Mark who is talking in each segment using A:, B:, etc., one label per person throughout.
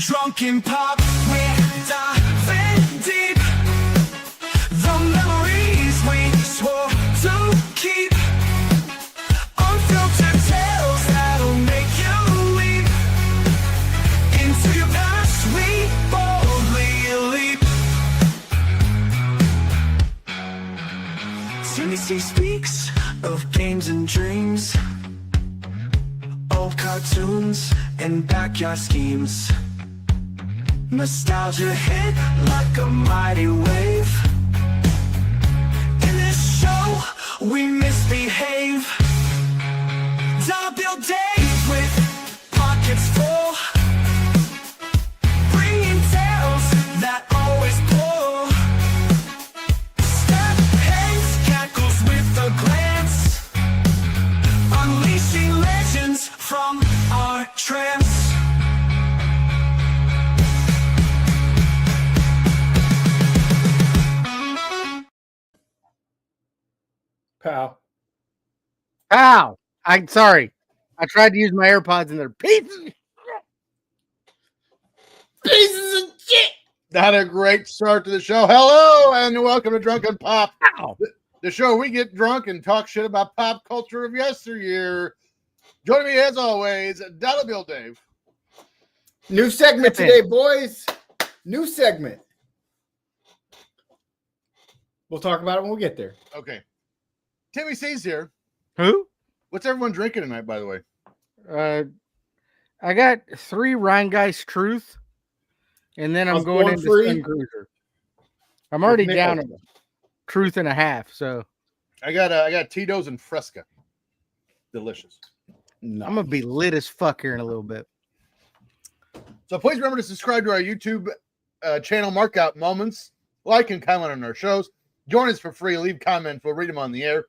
A: Drunken Pop, we're diving deep. The memories we swore to keep. Unfiltered tales that'll make you leap. Into your past we boldly leap. Timmy C speaks of games and dreams, old cartoons and backyard schemes. Nostalgia hit like a mighty wave. In this show, we misbehave. Dolla Bill Dave with pockets full, bringing tales that always pull. Step heads, cackles with a glance, unleashing legends from our trance.
B: Pow.
C: Ow! I'm sorry. I tried to use my AirPods and they're pieces of shit. Pieces of shit.
D: Not a great start to the show. Hello and welcome to Drunken Pop,
C: Ow.
D: the show where we get drunk and talk shit about pop culture of yesteryear. Joining me as always, Dolla Bill Dave.
B: New segment today, boys. New segment. We'll talk about it when we get there.
D: Okay. Timmy C's here.
C: Who?
D: What's everyone drinking tonight, by the way?
C: I got 3 Rheingeist Truth, and then I'm going into
B: free.
C: Sun Cruiser. I'm already
B: With
C: down
B: Nichols.
C: a Truth and a half, so
D: I got Tito's and Fresca. Delicious.
B: No.
C: I'm gonna be lit as fuck here in a little bit.
D: So please remember to subscribe to our YouTube channel, Mark Out Moments. Like and comment on our shows. Join us for free. Leave comments. We'll read them on the air.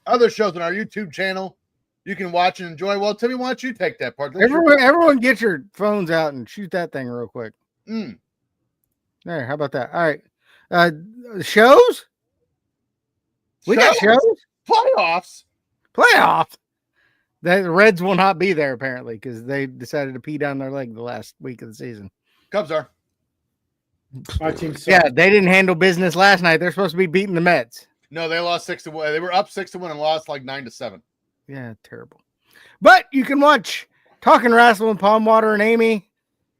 D: Other shows on our YouTube channel you can watch and enjoy. Well, Timmy, why don't you take that part?
C: Everyone get your phones out and shoot that thing real quick.
D: Mm.
C: There, how about that? All right. Shows? We got shows?
D: Playoffs.
C: Playoffs. The Reds will not be there apparently because they decided to pee down their leg the last week of the season.
D: Cubs are.
B: My team sucks.
C: Yeah, they didn't handle business last night. They're supposed to be beating the Mets.
D: No, they lost 6-1. They were up 6-1 and lost like 9-7.
C: Yeah, terrible. But you can watch Talking Wrestle with Palm Water and Amy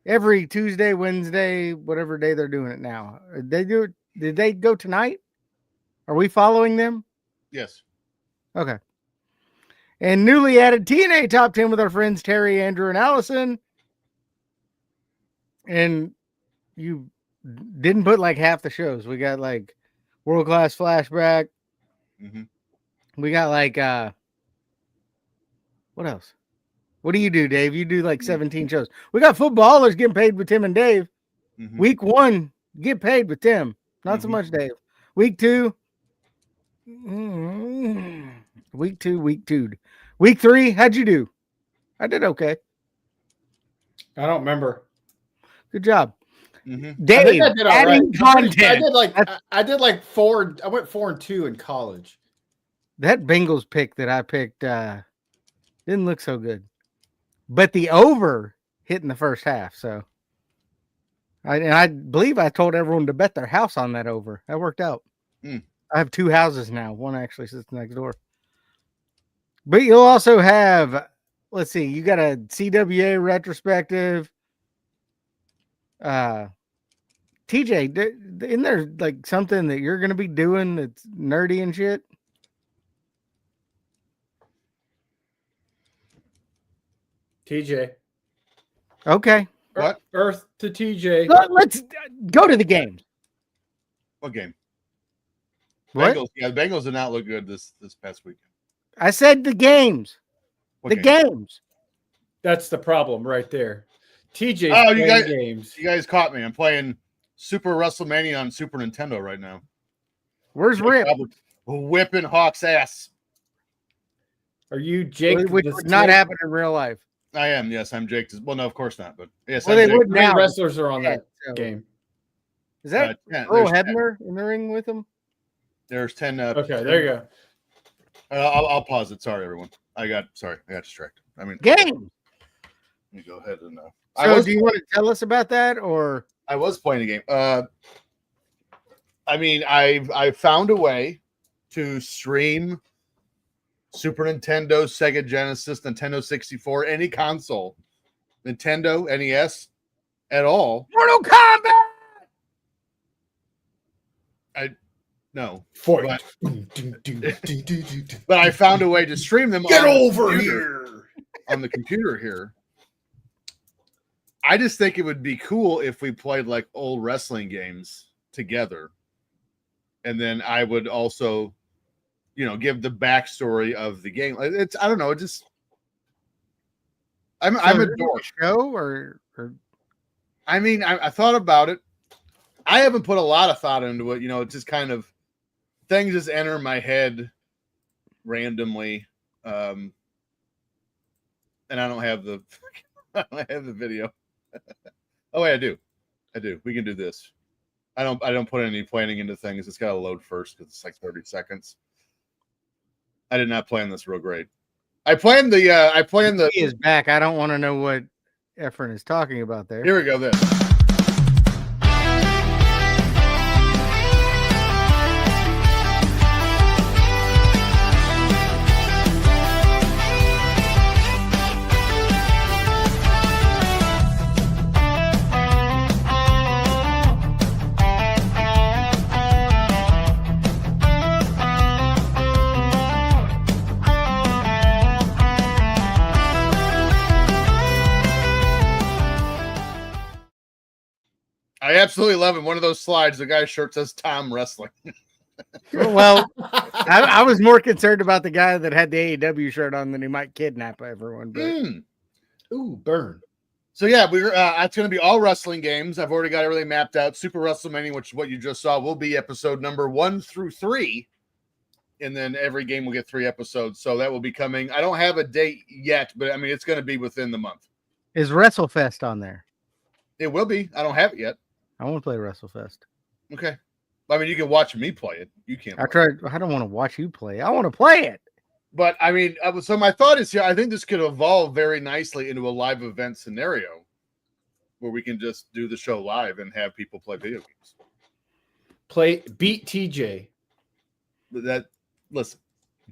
C: every Tuesday, Wednesday, whatever day they're doing it now. They do it. Did they go tonight? Are we following them?
D: Yes.
C: Okay. And newly added TNA Top 10 with our friends Terry, Andrew, and Allison. And you didn't put like half the shows. We got like World Class Flashback.
D: Mm-hmm.
C: We got like what else? What do you do, Dave? You do like 17 shows. We got footballers getting paid with Tim and Dave.
D: Mm-hmm.
C: Week 1, get paid with Tim. Not so much Dave. Week 2. Week 2. Week 3, how'd you do? I did okay.
B: I don't remember.
C: Good job.
D: Mm-hmm.
C: Dave,
B: I did all
C: adding
B: right.
C: content.
B: I did like 4. I went 4-2 in college.
C: That Bengals pick that I picked didn't look so good. But the over hit in the first half. So I believe I told everyone to bet their house on that over. That worked out.
D: Mm.
C: I have 2 houses now. One actually sits next door. But you'll also have, let's see, you got a CWA retrospective. TJ, isn't there like something that you're going to be doing that's nerdy and shit?
B: TJ.
C: Okay.
D: What?
B: Earth to TJ.
C: Let's go to the games.
D: What game?
C: What?
D: Bengals. Yeah, the Bengals did not look good this past weekend.
C: I said the games.
D: What
C: the
D: game?
C: games.
B: That's the problem right there. TJ.
D: Oh, you guys,
B: games.
D: You guys caught me. I'm playing Super WrestleMania on Super Nintendo right now.
C: Where's Rip?
D: Whipping Hawk's ass.
B: Are you Jake?
C: Which would not happen in real life.
D: I am. Yes, I'm Jake. Well, no, of course not. But yes,
C: Well,
D: I'm
C: they
D: Jake.
C: would
B: How many
C: now.
B: wrestlers are on that
C: So-
B: game?
C: Is that
D: 10.
C: Earl
D: There's 10.
C: Hebner in the ring with him?
D: There's 10.
B: Okay, there you go.
D: I'll pause it. Sorry, everyone. I got distracted. I mean,
C: Game.
D: let me go ahead and
C: So do you want to tell us about that, or
D: I was playing a game. I mean, I found a way to stream Super Nintendo, Sega Genesis, Nintendo 64, any console, Nintendo, NES, at all.
C: Mortal Kombat?
D: No.
B: Fight.
D: But I found a way to stream them
B: Get
D: on the
B: over
D: computer-
B: here.
D: on the computer here. I just think it would be cool if we played like old wrestling games together. And then I would also, give the backstory of the game. It's, I don't know, it just, I'm a dork.
C: Show or
D: I mean, I thought about it. I haven't put a lot of thought into it. It's just kind of things just enter my head randomly. And I don't have the video. Oh wait, I do. We can do this. I don't put any planning into things. It's got to load first because it's like 30 seconds. I did not plan this real great. I planned the
C: he is back. I don't want to know what Efren is talking about there.
D: Here we go. This. I absolutely love it. One of those slides, the guy's shirt says Tom Wrestling.
C: Well, I was more concerned about the guy that had the AEW shirt on than he might kidnap everyone. But
B: Ooh, burn.
D: So yeah, it's going to be all wrestling games. I've already got everything mapped out. Super WrestleMania, which is what you just saw, will be episode number 1 through 3. And then every game will get 3 episodes. So that will be coming. I don't have a date yet, but I mean, it's going to be within the month.
C: Is WrestleFest on there?
D: It will be. I don't have it yet.
C: I want to play WrestleFest.
D: Okay. I mean, you can watch me play it. You can't.
C: I don't want to watch you play. I want to play it.
D: But I mean, so my thought is here, I think this could evolve very nicely into a live event scenario where we can just do the show live and have people play video games.
B: Beat TJ.
D: Listen.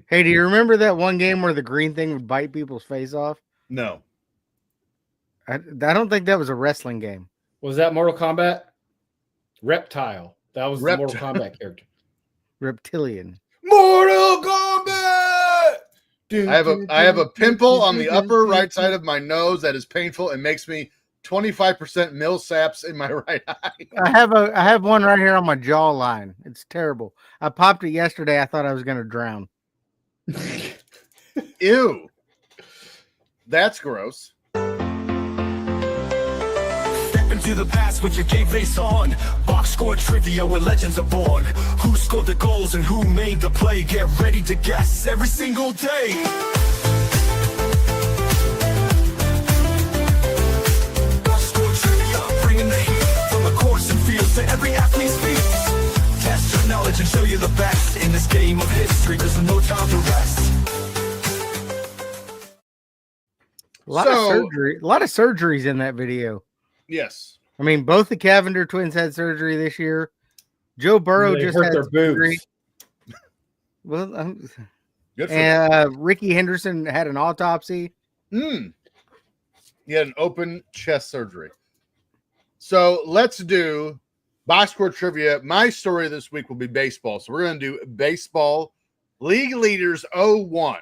C: Hey, do you remember that one game where the green thing would bite people's face off?
D: No.
C: I don't think that was a wrestling game.
B: Was that Mortal Kombat? Reptile. That was the Mortal Kombat character.
C: Reptilian.
B: Mortal Kombat!
D: I have a pimple on the upper right side of my nose that is painful and makes me 25% millsaps in my right eye.
C: I have one right here on my jawline. It's terrible. I popped it yesterday. I thought I was going to drown.
D: Ew. That's gross.
A: Into the past with your game face on. Box score trivia where legends are born. Who scored the goals and who made the play? Get ready to guess every single day. Box score trivia, bringing the heat from the courts and fields to every athlete's feet. Test your knowledge and show you the best in this game of history. There's no time to rest.
C: A lot of surgeries in that video.
D: Yes.
C: I mean, both the Cavender twins had surgery this year. Joe Burrow just had
B: their
C: surgery.
B: boobs.
C: Well,
D: Good for them.
C: Ricky Henderson had an autopsy.
D: He had an open chest surgery. So let's do box score trivia. My story this week will be baseball. So we're going to do baseball league leaders 0-1.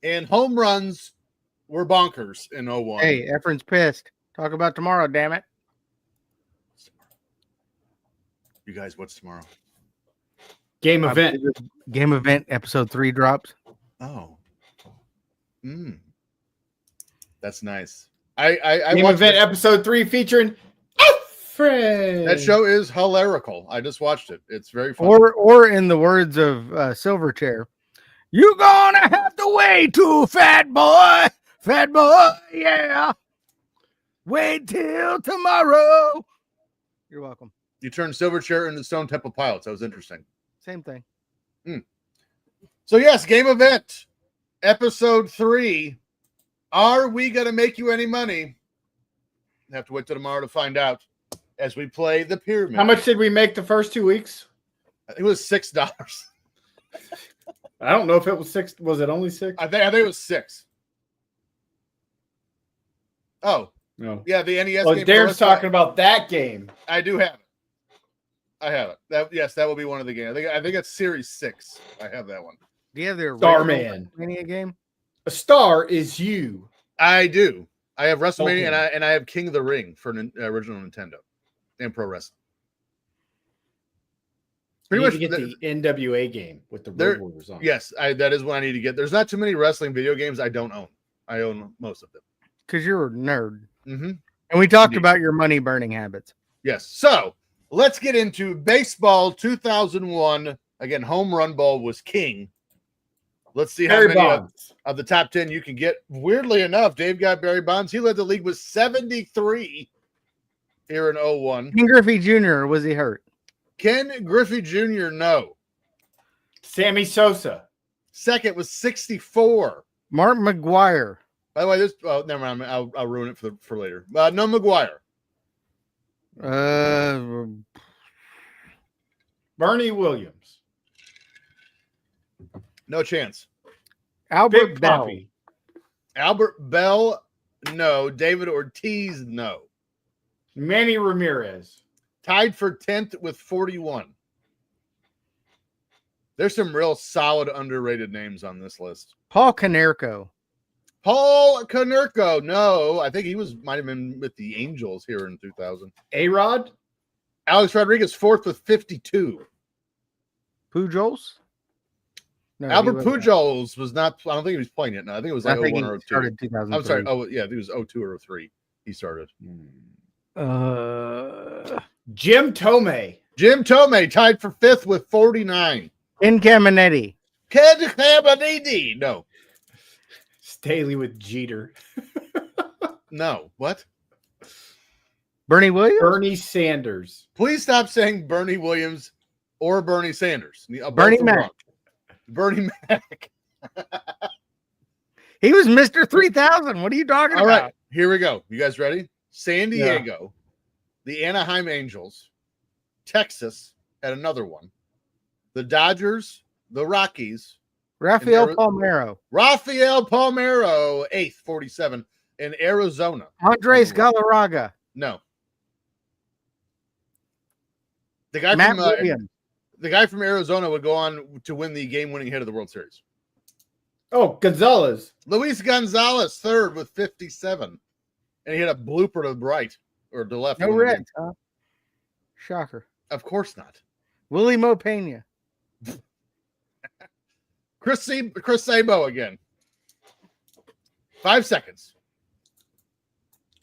D: And home runs were bonkers in 0-1.
C: Hey, Efren's pissed. Talk about tomorrow, damn it.
D: You guys, what's tomorrow?
B: Game event.
C: Game event episode 3 drops.
D: Oh. That's nice. I
B: Game
D: watched
B: event episode 3 featuring Fred.
D: that show is hilarical. I just watched it. It's very funny.
C: Or in the words of Silverchair, you gonna have to wait too, fat boy, yeah. Wait till tomorrow. You're welcome.
D: You turned Silverchair into Stone Temple Pilots. That was interesting.
C: Same thing.
D: So yes, game event episode 3. Are we gonna make you any money? Have to wait till tomorrow to find out as we play the pyramid.
B: How much did we make the first 2 weeks?
D: It was $6.
B: I don't know if it was 6. Was it only 6?
D: I think it was 6. Oh,
B: No.
D: yeah, the NES
B: Well,
D: game.
B: Darren's talking about that game.
D: I do have it. I have it. That will be one of the games. I think it's Series 6. I have that one.
C: Do you have the
B: Starman
C: WrestleMania game?
B: A star is you.
D: I do. I have WrestleMania
B: Okay.
D: and I have King of the Ring for original Nintendo and Pro Wrestling.
B: Pretty much
D: much
B: get the NWA game with the Road Warriors on.
D: Yes, that is what I need to get. There's not too many wrestling video games I don't own. I own most of them.
C: Because you're a nerd.
D: Mm-hmm.
C: And we talked
D: Indeed.
C: about your money burning habits.
D: Yes. So let's get into baseball 2001. Again, home run ball was king. Let's see how
B: Barry
D: many
B: Bonds.
D: of the top 10 you can get. Weirdly enough, Dave got Barry Bonds. He led the league with 73 here in 01.
C: Ken Griffey Jr., or was he hurt?
D: Ken Griffey Jr., no.
B: Sammy Sosa.
D: Second was 64.
C: Mark McGuire.
D: By the way, this never mind. I'll ruin it for later. No McGuire.
B: Bernie Williams.
D: No chance.
C: Albert
B: Big
C: Bell.
B: Papi.
D: Albert Bell, no. David Ortiz, no.
B: Manny Ramirez.
D: Tied for 10th with 41. There's some real solid underrated names on this list.
C: Paul Konerko.
D: Paul Konerko, no. I think he might have been with the Angels here in 2000.
B: A-Rod.
D: Alex Rodriguez, 4th with 52.
C: Pujols? No,
D: Albert
C: he wasn't.
D: Pujols was not, I don't think he was playing it. No, I think it was
C: I
D: like
C: think
D: 01
C: he
D: or 02.
C: started 2003.
D: I'm sorry. Oh, yeah, I think it was 02 or 03 he started.
B: Jim Tomei.
D: Jim Tomei tied for 5th with 49.
C: Ken Caminetti.
D: Ken Caminiti, no.
B: Staley with Jeter.
D: No. What?
C: Bernie Williams?
B: Bernie Sanders.
D: Please stop saying Bernie Williams or Bernie Sanders. Both
C: Bernie
D: are
C: Mac.
D: wrong. Bernie Mac.
C: He was Mr. 3000. What are you talking
D: All
C: about?
D: right, here we go. You guys ready? San Diego, the Anaheim Angels, Texas had another one. The Dodgers, the Rockies,
C: Rafael
D: And
C: Palmeiro.
D: Rafael Palmeiro, 8th, 47, in Arizona.
C: Andres Galarraga.
D: No. The guy
C: Matt
D: from
C: Williams.
D: the guy from Arizona would go on to win the game-winning hit of the World Series.
B: Oh, Gonzalez.
D: Luis Gonzalez, 3rd with 57. And he had a blooper to the right or to the left.
C: No Reds, huh? Shocker.
D: Of course not.
C: Willie Mo Pena.
D: Chris Sabo again. 5 seconds.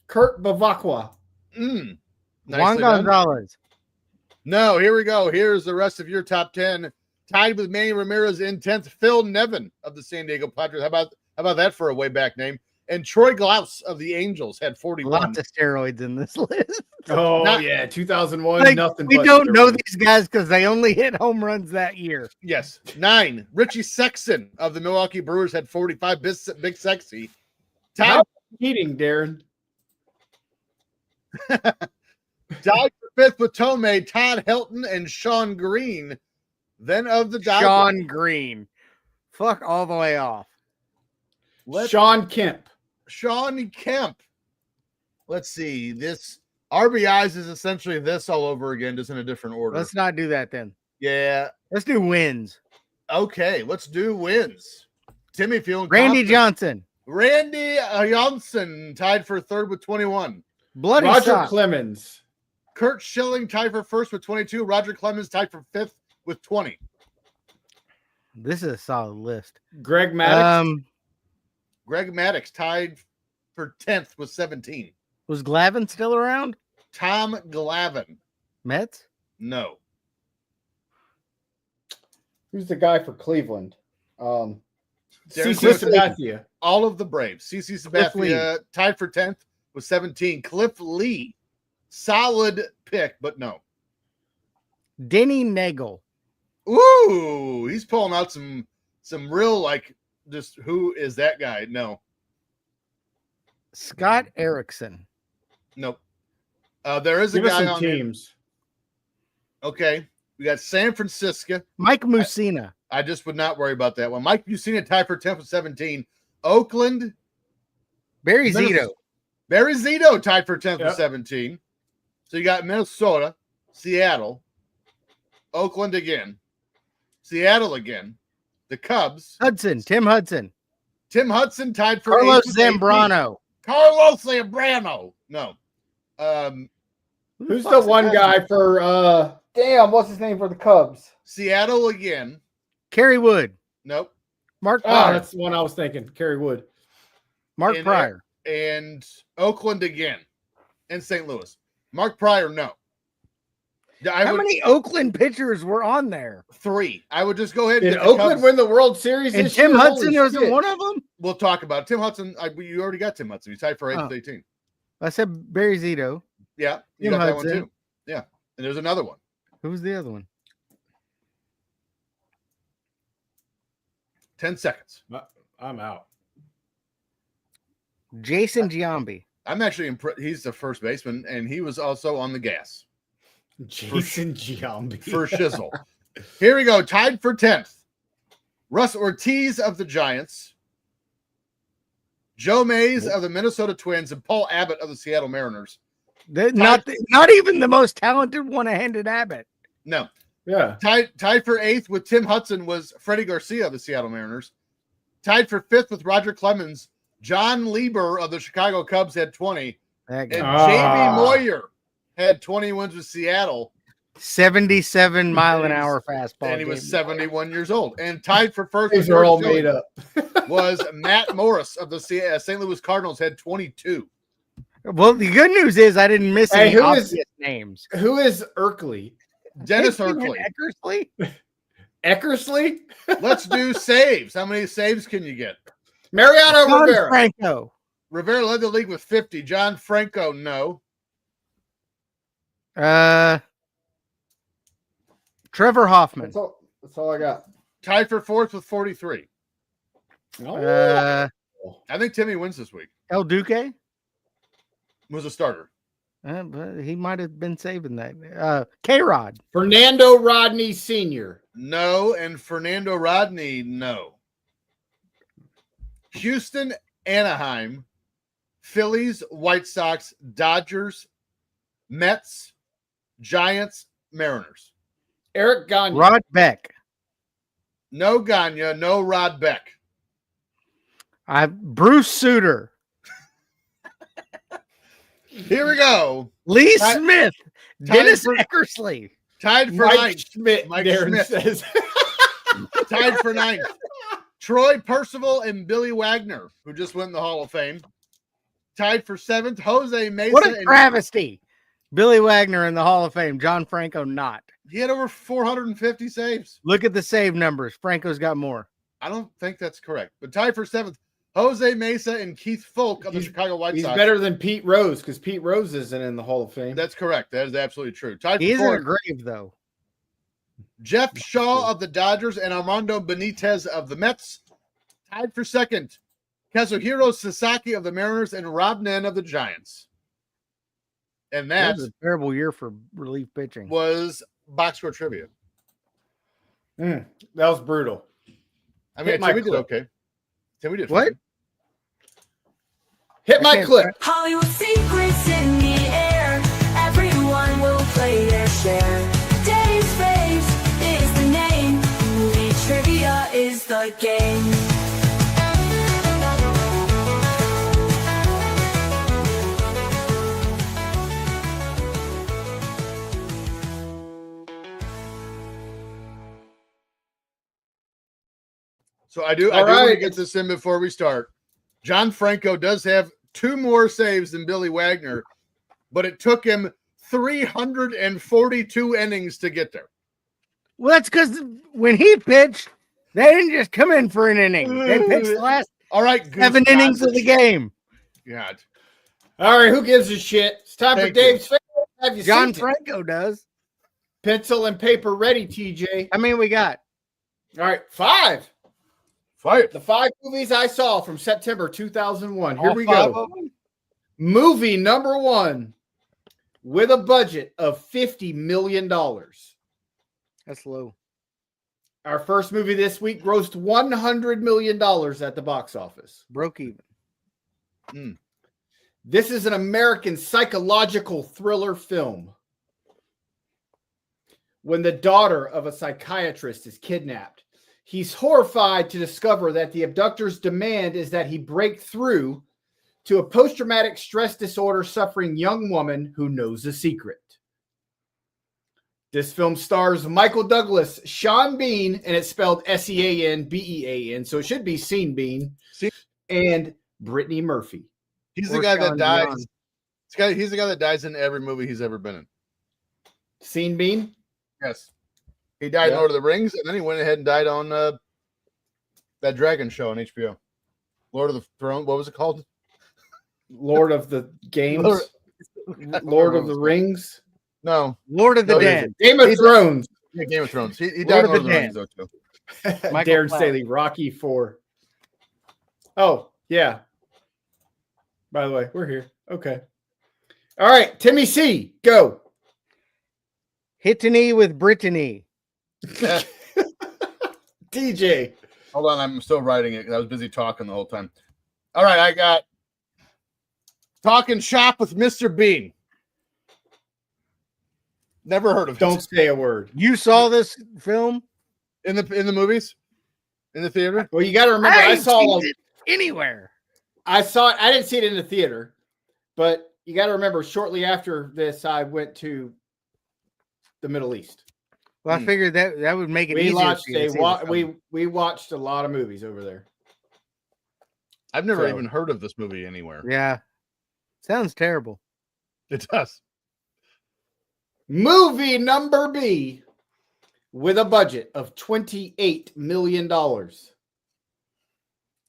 B: Kurt Bavacqua.
D: Nicely
C: Juan
D: done.
C: Gonzalez.
D: No, here we go. Here's the rest of your top 10. Tied with Manny Ramirez in 10th. Phil Nevin of the San Diego Padres. How about that for a way back name? And Troy Glaus of the Angels had 41.
C: Lots of steroids in this list.
B: Oh,
D: Not-
B: yeah. 2001.
C: Like,
B: Nothing
C: we
B: but
C: don't know
B: steroids.
C: these guys because they only hit home runs that year.
D: Yes. 9. Richie Sexton of the Milwaukee Brewers had 45. Big Sexy. Tied
B: How cheating, Darren?
D: Tied for 5th with Tomei, Todd Helton, and Sean Green. Then of the Dodgers.
C: Sean Green. Fuck all the way off.
B: Sean Kemp.
D: Sean Kemp. Let's see. This RBIs is essentially this all over again, just in a different order.
C: Let's not do that then.
D: Yeah.
C: Let's do wins.
D: Okay. Let's do wins. Timmy feeling
C: Randy
D: confident.
C: Johnson.
D: Randy Johnson tied for 3rd with 21.
C: Bloody
B: Roger
C: Sock.
B: Clemens.
D: Kurt Schilling tied for 1st with 22. Roger Clemens tied for 5th with 20.
C: This is a solid list.
B: Greg Maddux.
D: Greg Maddux tied for 10th with 17.
C: Was Glavin still around?
D: Tom Glavine.
C: Mets?
D: No.
B: Who's the guy for Cleveland?
D: Darren
B: CC
D: Cliff Lee.
B: Sabathia.
D: All of the Braves. CC
C: Cliff Lee.
D: Sabathia tied for 10th with 17. Cliff Lee. Solid pick, but no.
C: Denny Nagel.
D: Ooh, he's pulling out some real, like, just who is that guy? No.
C: Scott Erickson.
D: Nope. There is a
B: Give us
D: guy
B: some
D: on here.
B: teams.
D: Okay. We got San Francisco.
C: Mike Mussina.
D: I just would not worry about that one. Mike Mussina tied for 10th with 17. Oakland.
C: Barry
D: Minnesota.
C: Zito.
D: Barry Zito tied for 10th
B: Yep.
D: with 17. So you got Minnesota, Seattle, Oakland again, Seattle again, the Cubs.
C: Hudson. Tim Hudson.
D: Tim Hudson tied for
C: Carlos
D: 8th with 18.
C: Zambrano.
D: Carlos Zambrano. No.
B: Who's the one guy for damn, what's his name for the Cubs?
D: Seattle again.
C: Kerry Wood.
D: Nope.
C: Mark
B: Oh,
C: Pryor.
B: that's the one I was thinking. Kerry Wood.
C: Mark
D: And-
C: Pryor.
D: And Oakland again. And St. Louis. Mark Pryor, no.
C: How many Oakland pitchers were on there?
D: 3. I would just go ahead
B: Did
D: get the
B: Oakland
D: Cubs.
B: win the World Series
C: And
B: this
C: Tim
B: year?
C: Hudson
B: Holy
C: wasn't
B: shit.
C: one of them?
D: We'll talk about it. Tim Hudson. You already got Tim Hudson. He's tied for 8th
C: Oh.
D: with 18.
C: I said Barry Zito.
D: Yeah, you
C: Tim
D: got that one
C: Hudson.
D: too. Yeah, and there's another one.
C: Who was the other one?
D: 10 seconds.
B: I'm out.
C: Jason Giambi.
D: I'm actually impressed. He's the first baseman, and he was also on the gas
B: Jason Giambi.
D: for shizzle. Here we go. Tied for 10th. Russ Ortiz of the Giants, Joe Mays of the Minnesota Twins, and Paul Abbott of the Seattle Mariners.
C: Not even the most talented one handed Abbott.
D: No.
B: Yeah.
D: Tied for 8th with Tim Hudson was Freddie Garcia of the Seattle Mariners. Tied for 5th with Roger Clemens. John Lieber of the Chicago Cubs had 20.
C: That
D: And
C: guy.
D: J.B. Moyer had 20 wins with Seattle.
C: 77 mile an hour fastball.
D: And he was
C: J.B.
D: 71 years old. And tied for first
B: These
D: with
B: are all
D: George
B: made up.
D: was Matt Morris of the St. Louis Cardinals had 22.
C: Well, the good news is I didn't miss
B: Hey,
C: any
B: who
C: obvious
B: is-
C: names.
B: Who is Erkley?
D: Dennis
C: Didn't you
D: Erkley.
C: win
B: Eckersley?
D: Let's do saves. How many saves can you get?
B: Mariano
C: John
B: Rivera.
C: Franco.
D: Rivera led the league with 50. John Franco, no.
C: Trevor Hoffman.
B: That's all I got.
D: Tied for 4th with 43.
C: Uh,
D: I think Timmy wins this week.
C: El Duque.
D: Was a starter.
C: But he might have been saving that. K-Rod.
B: Fernando Rodney Sr.
D: No. And Fernando Rodney, no. Houston, Anaheim, Phillies, White Sox, Dodgers, Mets, Giants, Mariners.
B: Eric Gagne.
C: Rod Beck.
D: No Gagne, no Rod Beck.
C: Bruce Suter.
D: Here we go.
C: Lee
D: Tied-
C: Smith.
D: tied
C: Dennis
D: for-
C: Eckersley.
D: Tied for
B: Mike
D: 9th.
B: Schmidt.
D: Mike
B: Darren
D: Schmidt.
B: says.
D: Tied for 9th. Troy Percival and Billy Wagner, who just went in the Hall of Fame. Tied for 7th. Jose Mesa.
C: What a
D: and
C: travesty. Billy Wagner in the Hall of Fame. John Franco not.
D: he had over 450 saves.
C: Look at the save numbers. Franco's got more.
D: I don't think that's correct. But tied for 7th. Jose Mesa and Keith Folk of the Chicago White
B: He's
D: Sox.
B: better than Pete Rose because Pete Rose isn't in the Hall of Fame.
D: That's correct. That is absolutely true. Tied
C: He is in
D: for
C: a
D: 4th.
C: grave, though.
D: Jeff Shaw of the Dodgers and Armando Benitez of the Mets. Tied for 2nd. Kazuhiro Sasaki of the Mariners and Rob Nen of the Giants. And
C: That
D: that
C: was a terrible year for relief pitching.
D: was box score trivia.
B: That was brutal.
D: I mean,
B: Hit my
D: Timmy did
B: clip.
D: okay. Timmy did
C: What?
D: fine.
B: Hit my
C: can't-
B: clip.
E: Hollywood secrets in the air. Everyone will play their share. Dave's Faves is the name. Movie trivia is the game.
D: So I do
B: All
D: want to
B: right.
D: get this in before we start. John Franco does have 2 more saves than Billy Wagner, but it took him 342 innings to get there.
C: Well, that's because when he pitched, they didn't just come in for an inning. They pitched the last
D: All right, Goose
C: 7 innings of the game.
D: God.
B: All right, who gives a shit? It's time
D: Thank
B: for Dave's favorite. Have you
C: John
B: seen it?
C: Franco does.
B: Pencil and paper ready, TJ.
C: I mean, we got
B: All right, 5.
D: Fight.
B: The 5 movies I saw from September 2001. Here
C: all
B: we
C: 5
B: go.
C: of them.
B: Movie number one with a budget of $50 million.
C: That's low.
B: Our first movie this week grossed $100 million at the box office.
C: Broke even.
B: This is an American psychological thriller film. When the daughter of a psychiatrist is kidnapped, he's horrified to discover that the abductor's demand is that he break through to a post-traumatic stress disorder suffering young woman who knows a secret. This film stars Michael Douglas, Sean Bean, and it's spelled S-E-A-N-B-E-A-N, so it should be Sean Bean, and Brittany Murphy.
D: He's the guy that dies. He's the guy that dies in every movie he's ever been in.
B: Sean Bean?
D: Yes. He died in Lord of the Rings, and then he went ahead and died on that dragon show on HBO. Lord of the Throne. What was it called?
B: Lord of the Games? Lord of the Rings?
D: No.
C: Lord of the Dead.
B: Game of Thrones.
D: Yeah, Game of Thrones. He died in Lord of the Rings, though, too.
B: Darren Staley, Rocky 4. Oh, yeah. By the way, we're here. Okay. All right, Timmy C, go.
C: Hittany with Brittany.
B: DJ.
D: Hold on, I'm still writing it. I was busy talking the whole time. All right, I got Talking Shop with Mr. Bean. Never heard of it.
B: Don't say a word.
C: You saw this film
D: In the movies? In the theater?
B: Well, you got to remember, I saw
C: it anywhere.
B: I saw it. I didn't see it in the theater, but you got to remember, shortly after this, I went to the Middle East.
C: Well, I figured that would make it
B: We
C: easier.
B: watched we watched a lot of movies over there.
D: I've never even heard of this movie anywhere.
C: Yeah. Sounds terrible.
D: It does.
B: Movie number B with a budget of $28 million.
C: So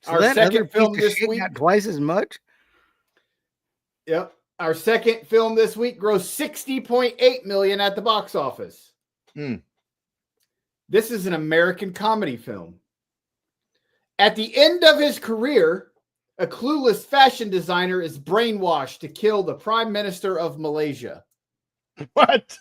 B: Our
C: that
B: second
C: other
B: film
C: piece of
B: this
C: shit
B: week.
C: got twice as much.
B: Yep. Our second film this week grossed $60.8 million at the box office. This is an American comedy film. At the end of his career, a clueless fashion designer is brainwashed to kill the Prime Minister of Malaysia.
D: What?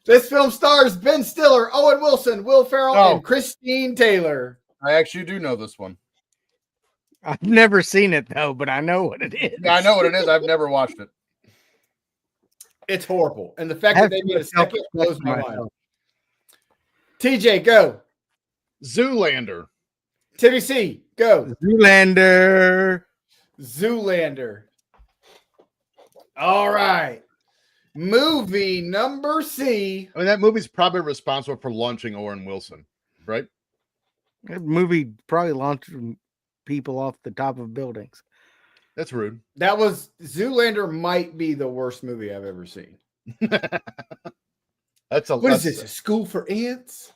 B: This film stars Ben Stiller, Owen Wilson, Will Ferrell, and Christine Taylor.
D: I actually do know this one.
C: I've never seen it though, but I know what it is.
D: Yeah, I know what it is. I've never watched it.
B: It's horrible. And the fact that they made a second blows my mind. TJ, go.
D: Zoolander.
B: Timmy C, go.
C: Zoolander.
B: Zoolander. All right. Movie number C.
D: I mean, that movie's probably responsible for launching Owen Wilson, right?
C: That movie probably launched people off the top of buildings.
D: That's rude.
B: That was Zoolander might be the worst movie I've ever seen. What is this? A school for ants?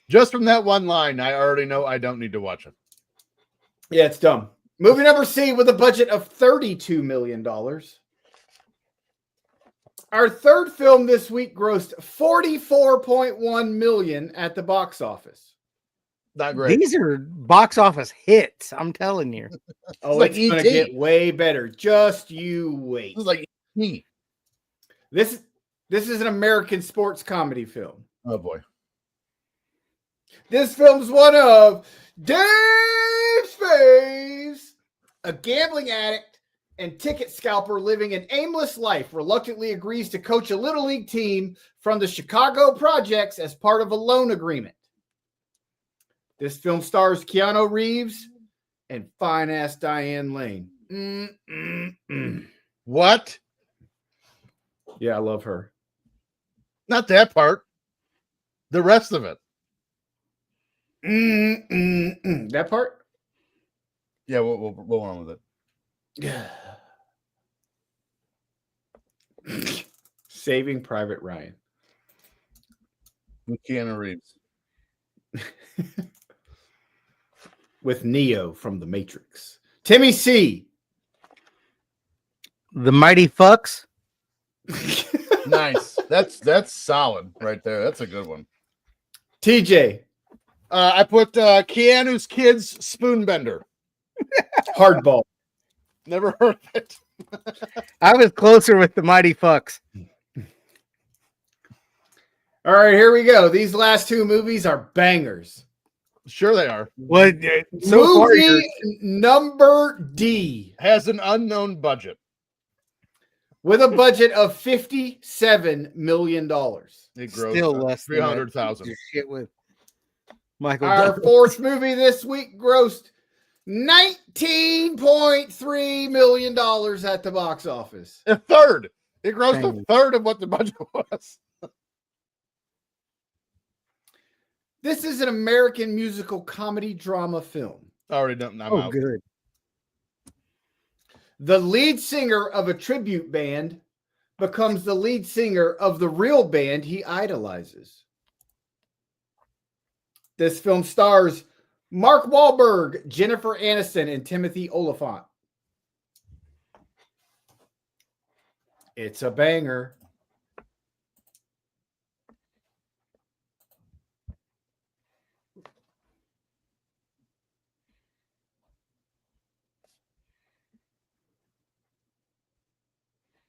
D: Just from that one line, I already know I don't need to watch it.
B: Yeah, it's dumb. Movie number C with a budget of $32 million. Our third film this week grossed $44.1 million at the box office.
D: Not great.
C: These are box office hits. I'm telling you.
B: Oh,
D: like
B: it's going to get way better. Just you wait.
D: This is like me.
B: This is an American sports comedy film.
D: Oh boy.
B: This film's one of Dave's faves. A gambling addict and ticket scalper living an aimless life reluctantly agrees to coach a little league team from the Chicago projects as part of a loan agreement. This film stars Keanu Reeves and fine-ass Diane Lane.
D: What?
B: Yeah, I love her.
D: Not that part. The rest of it.
B: That part?
D: Yeah, we'll go on with
B: it. Saving Private Ryan.
D: With Keanu Reeves.
B: With Neo from The Matrix. Timmy C.
C: The Mighty Fucks.
D: Nice. That's solid right there. That's a good one.
B: TJ,
D: I put Keanu's Kids Spoonbender.
B: hardball.
D: Never heard of it.
C: I was closer with the Mighty Fucks.
B: All right, here we go. These last two movies are bangers.
D: Sure they are.
C: What? So far,
B: Movie number D
D: Has an unknown budget.
B: with a budget of $57 million.
D: It grows
C: still less than that
D: 300,000.
C: shit with Michael.
B: Our
C: Douglas.
B: fourth movie this week grossed $19.3 million at the box office.
D: A third. It grossed
C: Dang.
D: a third of what the budget was.
B: This is an American musical comedy drama film.
D: Already done. I'm
C: Oh,
D: out.
C: good.
B: The lead singer of a tribute band becomes the lead singer of the real band he idolizes. This film stars Mark Wahlberg, Jennifer Aniston, and Timothy Oliphant. It's a banger.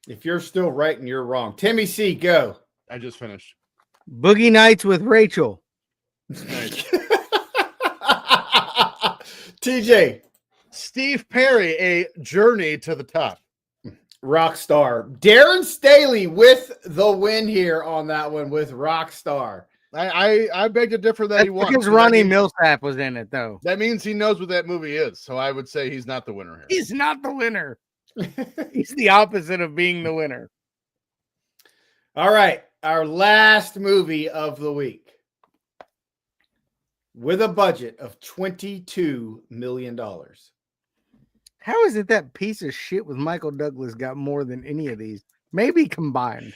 B: If you're still writing, you're wrong. Timmy C, go.
D: I just finished.
C: Boogie Nights with Rachel.
D: Nice.
B: TJ,
D: Steve Perry, A Journey to the Top.
B: Rockstar. Darren Staley with the win here on that one with Rockstar.
D: I beg to differ that
C: That's
D: he won.
C: because
D: So
C: Ronnie
D: that means,
C: Millsap was in it, though.
D: that means he knows what that movie is. So I would say he's not the winner here.
C: He's not the winner. He's the opposite of being the winner.
B: All right, our last movie of the week with a budget of $22 million.
C: How is it that piece of shit with Michael Douglas got more than any of these? Maybe combined.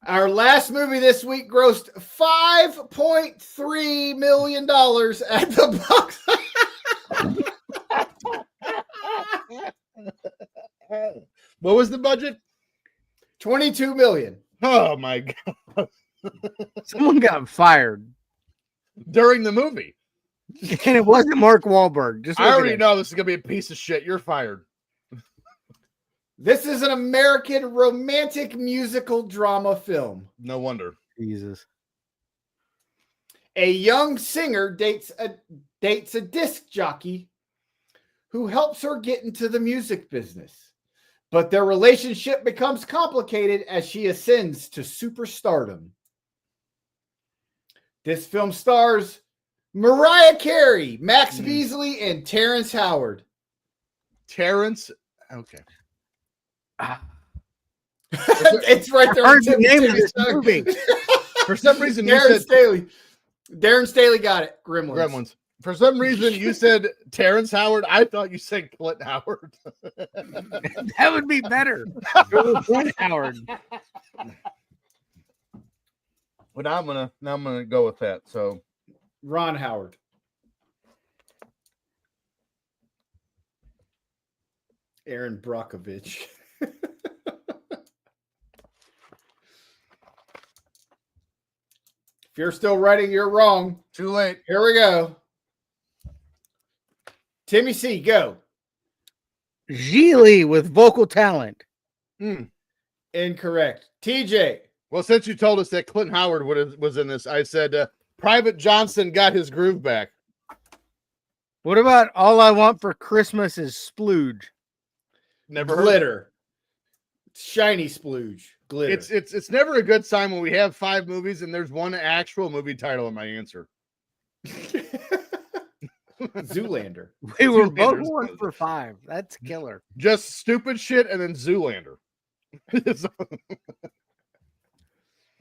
B: Our last movie this week grossed $5.3 million at the box.
D: What was the budget?
B: $22 million.
D: Oh my God.
C: Someone got fired.
D: During the movie.
C: And it wasn't Mark Wahlberg. Just
D: I
C: look at
D: already
C: it.
D: know this is gonna be a piece of shit. You're fired.
B: This is an American romantic musical drama film.
D: No wonder.
C: Jesus.
B: A young singer dates a disc jockey who helps her get into the music business. But their relationship becomes complicated as she ascends to superstardom. This film stars Mariah Carey, Max Beasley, and Terrence Howard.
D: Terrence. Okay.
B: It's right there.
C: I
B: on
C: heard the
B: Timmy
C: name of
B: Timmy's
C: this
B: tongue.
C: movie.
D: For some reason you
B: Darren
D: said
B: Staley. Darren Staley got it. Gremlins.
D: Gremlins. For some reason you said Terrence Howard. I thought you said Clint Howard.
C: That would be better. It was Clint Howard.
D: But now I'm gonna go with that. So
B: Ron Howard. Aaron Brockovich. If you're still writing, you're wrong.
D: too late.
B: Here we go. Timmy C, go.
C: Geely with vocal talent.
B: Incorrect. TJ.
D: Well, since you told us that Clint Howard was in this, I said Private Johnson got his groove back.
C: What about All I Want for Christmas is Splooge?
D: Never heard.
B: Glitter. Shiny splooge. Glitter.
D: It's never a good sign when we have 5 movies and there's one actual movie title in my answer.
B: Zoolander.
C: We were both
D: Zoolander's
C: 1
D: good.
C: for 5. That's killer.
D: Just stupid shit and then Zoolander.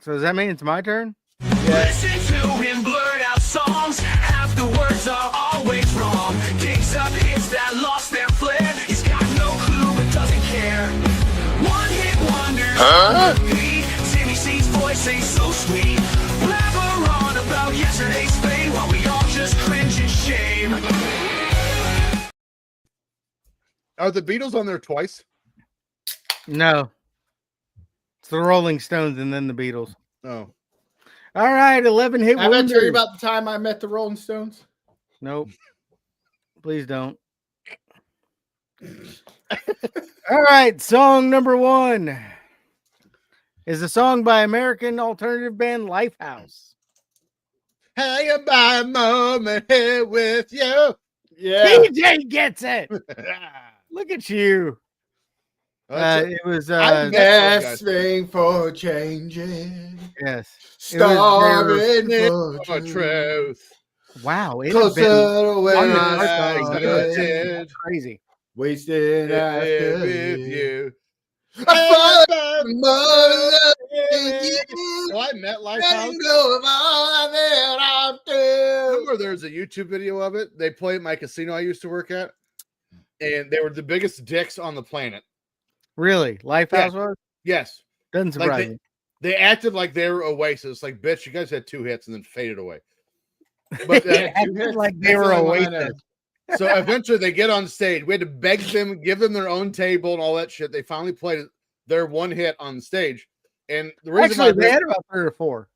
C: So does that mean it's my turn?
A: Listen to him blurt out songs. Half the words are always wrong. Digs up hits that lost their flair. He's got no clue but doesn't care. One hit wonders. Timmy C's voice ain't so sweet. Blabber on about yesterday's fame while we all just cringe in shame.
D: Are the Beatles on there twice?
C: No. It's the Rolling Stones and then the Beatles.
D: Oh.
C: All right, 11 hit
B: Have I tell you
C: wonders.
B: about the time I met the Rolling Stones?
C: Nope. Please don't. All right, song number 1 is a song by American alternative band Lifehouse.
D: Hanging by a moment here with you.
B: Yeah.
C: TJ gets it. Look at you. It was
D: I met those
B: Best
D: guys.
B: thing for changing.
C: yes.
B: Starving for
D: For truth.
C: Wow, it had
B: Closer
C: been
B: to where
C: on the
B: I
C: charts for years.
B: started.
C: That's crazy.
B: Wasting after
D: With
B: you.
D: you.
B: I
D: Oh,
B: find more love in you.
D: I met
B: Letting
D: Lifehouse.
B: go of all that I do.
D: Remember, there's a YouTube video of it. They play at my casino I used to work at, and they were the biggest dicks on the planet.
C: Really? Lifehouse
D: Yeah.
C: was?
D: Yes,
C: Doesn't surprise me.
D: they acted like they were Oasis. Like, bitch, you guys had 2 hits and then faded away. But
C: They acted like they were Oasis.
D: so eventually they get on stage. We had to beg them, give them their own table and all that shit. They finally played their 1 hit on stage. And the reason
C: Actually,
D: why
C: they had about 3 or 4.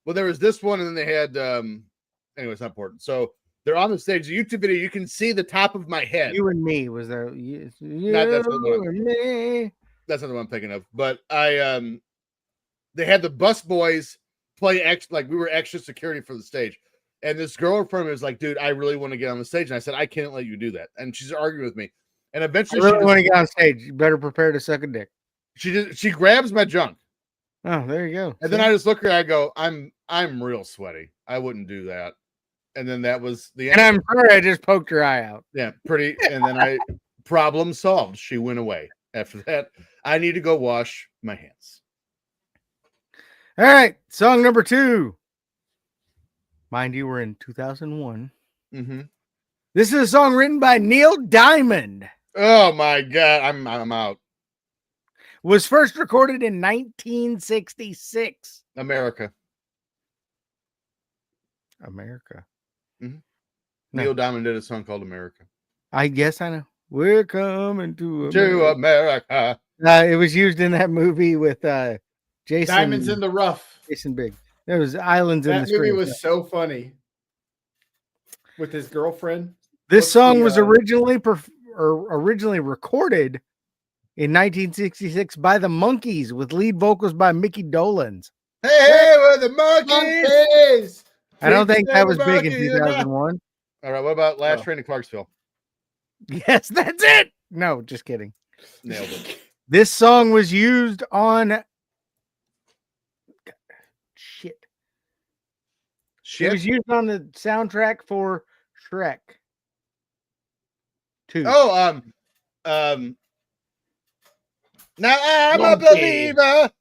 D: well, there was this one, and then they had anyway, it's not important. So they're on the stage. The YouTube video, you can see the top of my head.
C: You and Me was there. You
D: that's not the one.
C: and me.
D: That's not the one I'm thinking of. But they had the bus boys play like we were extra security for the stage. And this girl in front of me was like, dude, I really want to get on the stage. And I said, I can't let you do that. And she's arguing with me. And
C: I
D: eventually
C: really want to get on stage. You better prepare to suck a dick.
D: she grabs my junk.
C: Oh, there you go.
D: And then I just look at her, I go, I'm real sweaty. I wouldn't do that. And then that was the end.
C: And I'm sorry I just poked your eye out.
D: Yeah, pretty. And then problem solved. She went away. After that, I need to go wash my hands.
C: All right, song number 2. Mind you, we're in 2001.
D: Mm-hmm.
C: This is a song written by Neil Diamond.
D: Oh my God, I'm out.
C: Was first recorded in 1966.
D: America.
C: America.
D: Mm-hmm.
C: No.
D: Neil Diamond did a song called America.
C: I guess I know. We're coming to
D: To America.
C: It was used in that movie with Jason.
B: Diamonds in the Rough.
C: Jason Biggs. There was Islands in the
B: That movie
C: Stream.
B: was so funny. With his girlfriend.
C: This
B: What's
C: song
B: the,
C: was originally recorded in 1966 by the Monkees with lead vocals by Mickey Dolenz.
D: Hey, we're the monkeys.
B: Monkeys!
C: I don't think that was big in
D: Monkeys, yeah.
C: 2001.
D: All right, what about Last Train to Clarksville?
C: Yes, that's it. No, just kidding.
D: Nailed it.
C: This song was used on shit. It was used on the soundtrack for Shrek 2.
D: Oh, now I'm a
B: Monkey.
D: believer.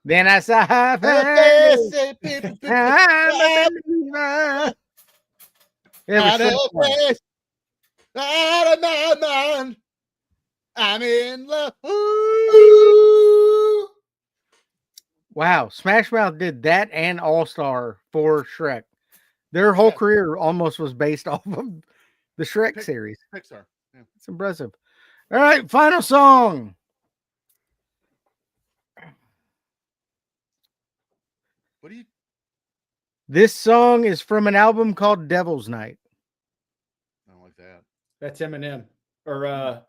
C: Then I saw her face. I'm a believer. It was
D: Out
C: so
D: of
C: fun.
D: place, out of my mind, I'm in love. Ooh.
C: Wow, Smash Mouth did that and All Star for Shrek. Their whole career almost was based off of the Shrek series.
D: Pixar. Yeah.
C: It's impressive. All right, final song.
D: What do you?
C: This song is from an album called Devil's Night.
D: I don't like that.
B: That's Eminem. Or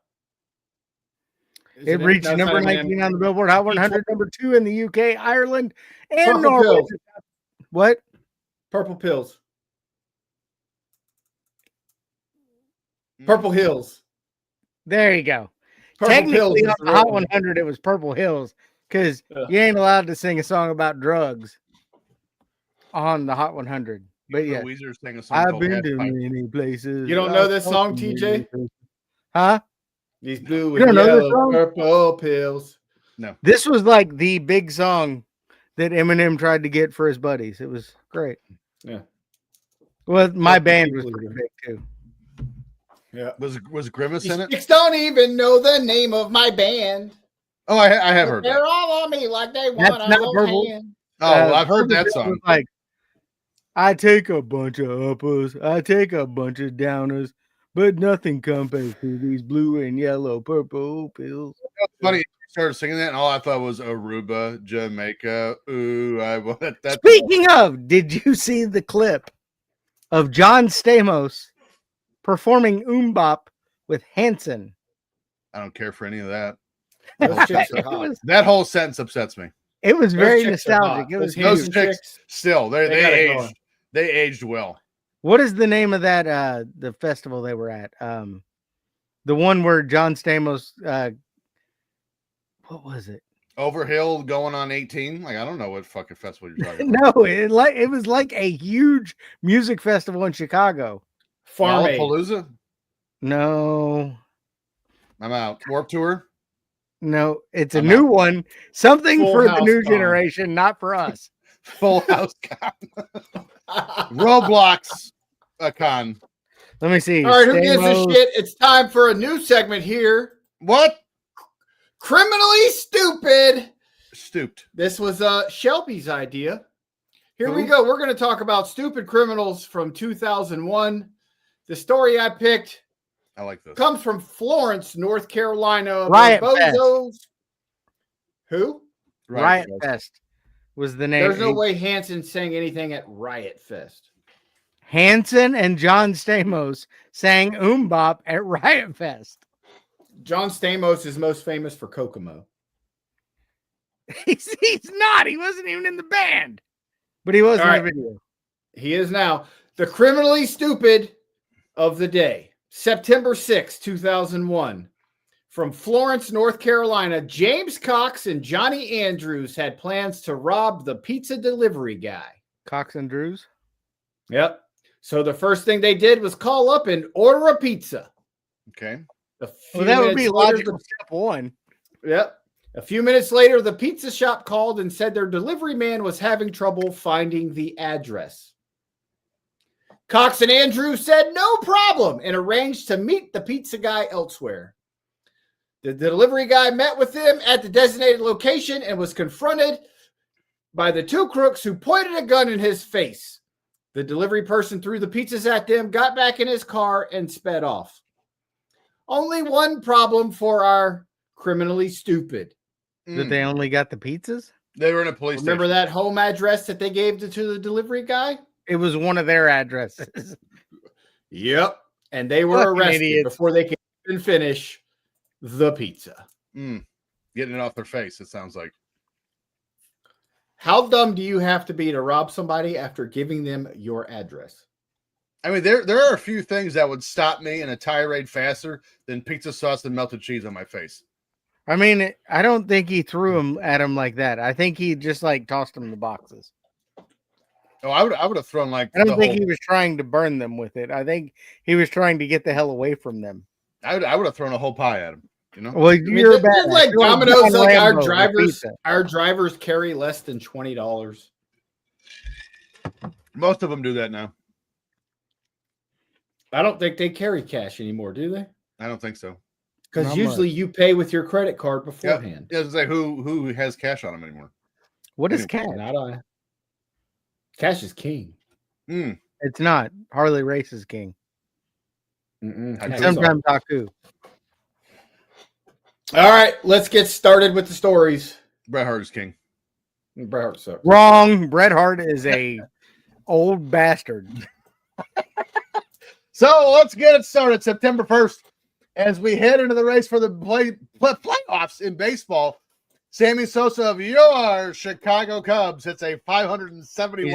C: It reached number 19 on the Billboard Hot 100, number 2 in the UK, Ireland, and
B: Purple
C: Norway.
B: Pills.
C: What?
B: Purple Pills. Purple Hills.
C: There you go.
B: Purple
C: Technically,
B: Pills
C: on
B: is
C: the
B: the
C: Hot
B: real one.
C: 100, it was Purple Hills because
B: Yeah.
C: you ain't allowed to sing a song about drugs on the Hot 100. But yeah,
D: Weezer sang a song
C: I've
D: called
C: been
D: Half
C: to
D: Pipe.
C: many places.
B: You don't know
C: I've
B: this
C: talked
B: song,
C: to
B: TJ?
C: many places. Huh?
B: These blue
C: You
B: and
C: don't know this
B: yellow
C: song?
B: purple pills.
D: No.
C: This was like the big song that Eminem tried to get for his buddies. It was great.
B: Yeah.
C: Well, my
B: Purple
C: band was
B: People,
C: pretty
B: yeah.
C: big too.
B: Yeah.
D: Was Grimace in it?
B: Sticks don't even know the name of my band.
D: Oh, I have
B: But
D: heard
B: they're
D: that.
B: all on me like they
C: That's
B: want a
C: not
B: little
C: Purple.
B: hand.
D: Oh, I've heard
C: Purple
D: that
C: Pills
D: song.
C: was like, I take a bunch of uppers, I take a bunch of downers, but nothing compares to these blue and yellow purple pills.
D: Funny you started singing that, and all I thought was Aruba, Jamaica. Ooh, I want that.
C: Speaking of, did you see the clip of John Stamos performing Bop with Hanson?
D: I don't care for any of that.
B: Those chicks are
C: It
B: hot.
C: was,
D: That whole sentence upsets me.
C: it was
B: Those
C: very
B: chicks are
C: nostalgic.
B: hot.
C: It was
B: Those
D: Those
C: huge.
B: Hanson
D: chicks still
B: they got
D: they
B: it
D: aged.
B: going.
D: They aged well.
C: What is the name of that the festival they were at? The one where John Stamos what was it?
D: Overhill going on 18. Like, I don't know what fucking festival you're talking about.
C: No, it was like a huge music festival in Chicago.
B: Farm Aid.
D: Lollapalooza?
C: No,
D: I'm out. Warped Tour?
C: no, it's a
D: I'm
C: new
D: out.
C: one. Something
B: Full
C: for the
B: House
C: new
B: Con.
C: generation, not for us.
D: Full House Con. Roblox con.
C: Let me see.
B: All right, who gives a
C: Stamos.
B: shit? It's time for a new segment here.
D: What?
B: Criminally Stupid.
D: Stooped.
B: This was Shelby's idea. Here we
D: Who?
B: go. We're going to talk about stupid criminals from 2001. The story I picked
D: I like this.
B: comes from Florence, North Carolina.
C: Riot
B: where
C: Fest.
B: bozos. Who?
C: Riot
D: guys.
C: Fest was the name.
B: There's no way Hanson sang anything at Riot Fest.
C: Hanson and John Stamos sang Bop at Riot Fest.
B: John Stamos is most famous for Kokomo.
C: He's not. He wasn't even in the band, but he was in
B: All
C: the
B: right.
C: video.
B: He is now. The criminally stupid of the day. September 6, 2001. From Florence, North Carolina, James Cox and Johnny Andrews had plans to rob the pizza delivery guy.
C: Cox and Drews.
B: Yep. So the first thing they did was call up and order a pizza.
D: Okay.
B: A few
C: Well, that would
B: minutes
C: be
B: later,
C: logical. Step one.
B: Yep. A few minutes later, the pizza shop called and said their delivery man was having trouble finding the address. Cox and Andrews said no problem and arranged to meet the pizza guy elsewhere. The delivery guy met with them at the designated location and was confronted by the two crooks who pointed a gun in his face. The delivery person threw the pizzas at them, got back in his car, and sped off. Only one problem for our criminally stupid.
C: That they only got the pizzas?
D: They were in a police
B: Remember
D: station.
B: that home address that they gave to the delivery guy?
C: It was one of their addresses.
B: Yep. And they were
C: Fucking
B: arrested
C: idiots.
B: before they could even finish the pizza.
D: Getting it off their face, it sounds like.
B: How dumb do you have to be to rob somebody after giving them your address?
D: I mean, there are a few things that would stop me in a tirade faster than pizza sauce and melted cheese on my face.
C: I mean, I don't think he threw him at him like that. I think he just like tossed him the boxes.
D: Oh, I would have thrown like.
C: I don't think he was trying to burn them with it. I think he was trying to get the hell away from them.
D: I would have thrown a whole pie at him. You know.
C: Well,
B: I mean,
C: you're
B: this
C: bad.
B: is like
C: You're
B: Domino's,
C: John
B: like
C: Rambo with pizza.
B: our drivers carry less than $20.
D: Most of them do that now.
B: I don't think they carry cash anymore, do they?
D: I don't think so.
B: Because
C: Not
B: usually you pay with your credit card beforehand.
D: Yeah, it's like who has cash on them anymore?
C: What is cash?
B: Not I. Cash is king.
C: It's not. Harley Race is king.
B: Mm-mm.
D: I
B: Cash
D: don't-
B: is
C: Sometimes Haku.
B: all right, let's get started with the stories.
D: Bret Hart is king.
B: Bret Hart sucks.
C: Wrong. Bret Hart is a old bastard.
D: So let's get it started. September 1st, as we head into the race for the playoffs in baseball. Sammy Sosa of your Chicago Cubs hits a 571.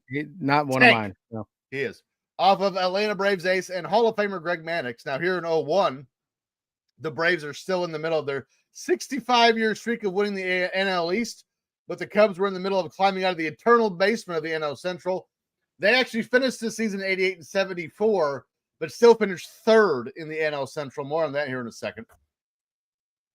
C: He's not one of
D: Tank.
C: mine. No.
D: He is off of Atlanta Braves ace and Hall of Famer Greg Maddux. Now here in 01, the Braves are still in the middle of their 65-year streak of winning the NL East, but the Cubs were in the middle of climbing out of the eternal basement of the NL Central. They actually finished the season 88-74, but still finished third in the NL Central. More on that here in a second.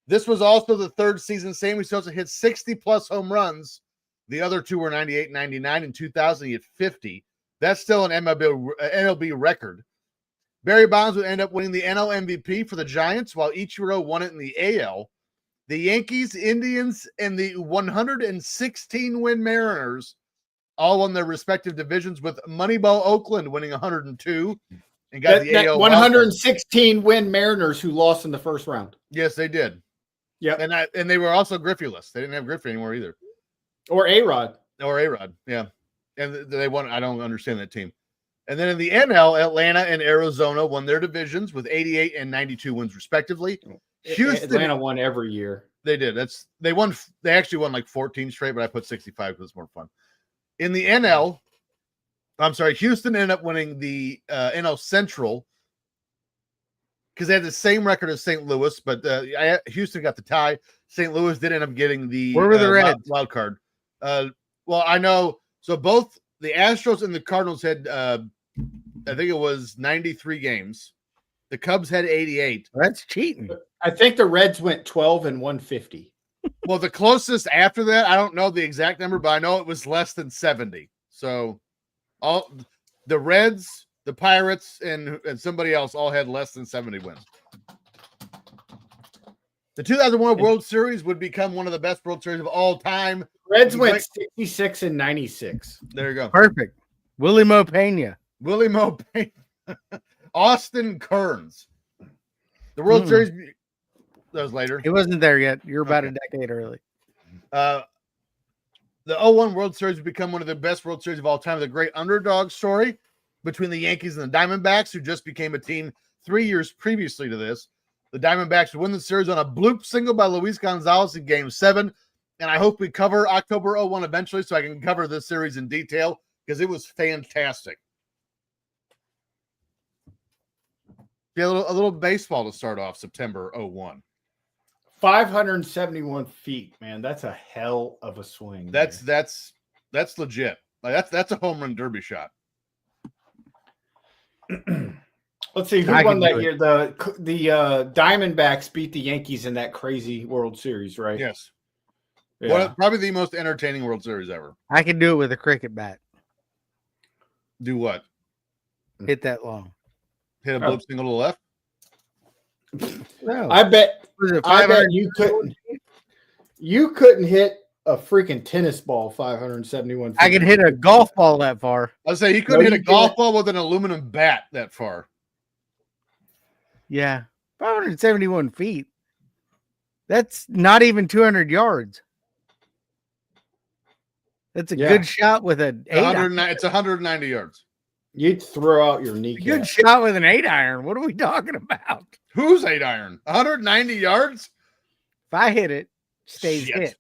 D: This was also the third season Sammy Sosa hit 60-plus home runs. The other two were 98 and 99. In 2000, he hit 50. That's still an MLB record. Barry Bonds would end up winning the NL MVP for the Giants, while Ichiro won it in the AL. The Yankees, Indians, and the 116-win Mariners all won their respective divisions, with Moneyball Oakland winning 102 and got the
B: That
D: AL
B: 116 win Mariners who lost in the first round.
D: Yes, they did.
B: Yep.
D: And they were also Griffey-less. They didn't have Griffey anymore either.
B: Or A-Rod.
D: Or A-Rod, yeah. And they won. I don't understand that team. And then in the NL, Atlanta and Arizona won their divisions with 88 and 92 wins respectively. Houston,
B: Atlanta won every year.
D: They did. They won. They actually won like 14 straight, but I put 65 because it's more fun. In the NL, I'm sorry, Houston ended up winning the NL Central because they had the same record as St. Louis, but Houston got the tie. St. Louis did end up getting the
C: Where were the Reds?
D: wild card. Well, I know. So both the Astros and the Cardinals had, I think it was 93 games. The Cubs had 88.
C: That's cheating.
B: I think the Reds went 12 and 150.
D: Well, the closest after that, I don't know the exact number, but I know it was less than 70. So all the Reds, the Pirates, and somebody else all had less than 70 wins. The 2001 World Series would become one of the best World Series of all time.
B: Reds went 66 and 96.
D: There you go.
C: Perfect. Willie Mo Pena.
D: Willie Mo Pena. Austin Kearns. The World Series, that was later.
C: He wasn't there yet. You're about a decade early.
D: The 01 World Series would become one of the best World Series of all time. The great underdog story between the Yankees and the Diamondbacks, who just became a team 3 years previously to this. The Diamondbacks would win the series on a bloop single by Luis Gonzalez in Game 7. And I hope we cover October 01 eventually so I can cover this series in detail because it was fantastic. Yeah, a little baseball to start off September 01.
B: 571 feet, man. That's a hell of a swing.
D: That's legit. Like that's a home run derby shot.
B: Let's see who won that year. The Diamondbacks beat the Yankees in that crazy World Series, right?
D: Yes.
B: Yeah.
D: Probably the most entertaining World Series ever.
C: I could do it with a cricket bat.
D: Do what?
C: Hit that long.
D: Hit a bloop single to the left?
C: No.
B: I bet you couldn't hit a freaking tennis ball 571 feet.
C: I could hit a golf ball that far.
D: I was saying he couldn't hit a golf ball with an aluminum bat that far.
C: Yeah. 571 feet. That's not even 200 yards. That's a good shot with an 8-iron.
D: It's 190 yards.
B: You'd throw out your kneecap.
C: Good shot with an 8-iron. What are we talking about?
D: Who's 8-iron? 190 yards?
C: If I hit it, stays hit.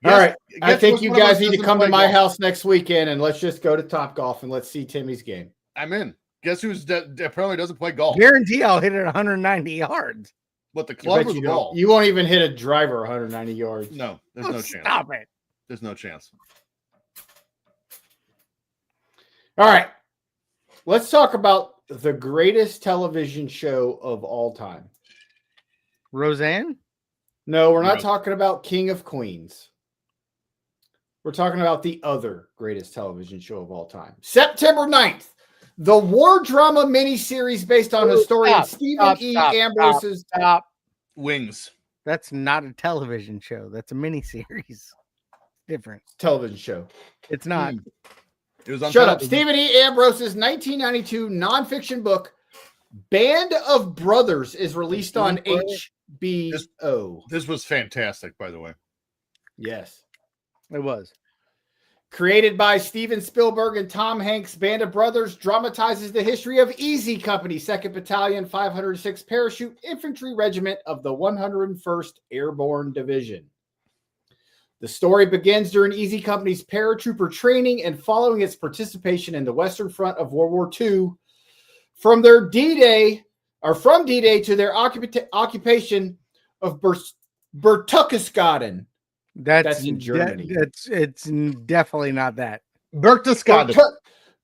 B: All right. I think you guys need to come to my house next weekend and let's just go to Top Golf and let's see Timmy's game.
D: I'm in. Guess who's apparently doesn't play golf?
C: Guarantee I'll hit it 190 yards.
D: What, the club or the ball?
B: You won't even hit a driver 190 yards.
D: No, there's no chance.
C: Stop it.
D: There's no chance.
B: All right. Let's talk about the greatest television show of all time.
C: Roseanne?
B: No, we're not talking about King of Queens. We're talking about the other greatest television show of all time. September 9th, the war drama miniseries based on historian Stephen E. Ambrose's
D: Wings.
C: That's not a television show. That's a miniseries. Different
B: television show.
C: It's not.
D: It was on
B: Shut up. Stephen E. Ambrose's 1992 nonfiction book, Band of Brothers, is released on HBO.
D: This was fantastic, by the way.
B: Yes.
C: It was.
B: Created by Steven Spielberg and Tom Hanks, Band of Brothers dramatizes the history of Easy Company, 2nd Battalion, 506th Parachute Infantry Regiment of the 101st Airborne Division. The story begins during Easy Company's paratrooper training and following its participation in the Western Front of World War II. From D-Day to their occupation of Berchtesgaden. That's in Germany.
C: It's definitely not that.
D: Berchtesgaden.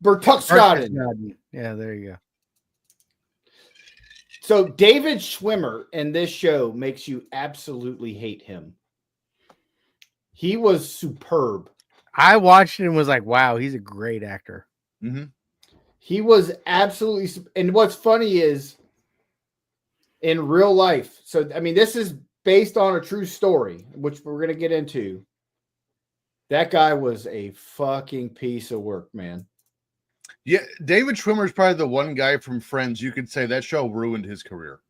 B: Berchtesgaden.
C: Yeah, there you go.
B: So David Schwimmer in this show makes you absolutely hate him. He was superb.
C: I watched it and was like, wow, he's a great actor.
D: Mm-hmm.
B: He was absolutely. And what's funny is in real life. So, I mean, this is based on a true story, which we're going to get into. That guy was a fucking piece of work, man.
D: Yeah, David Schwimmer is probably the one guy from Friends you could say that show ruined his career.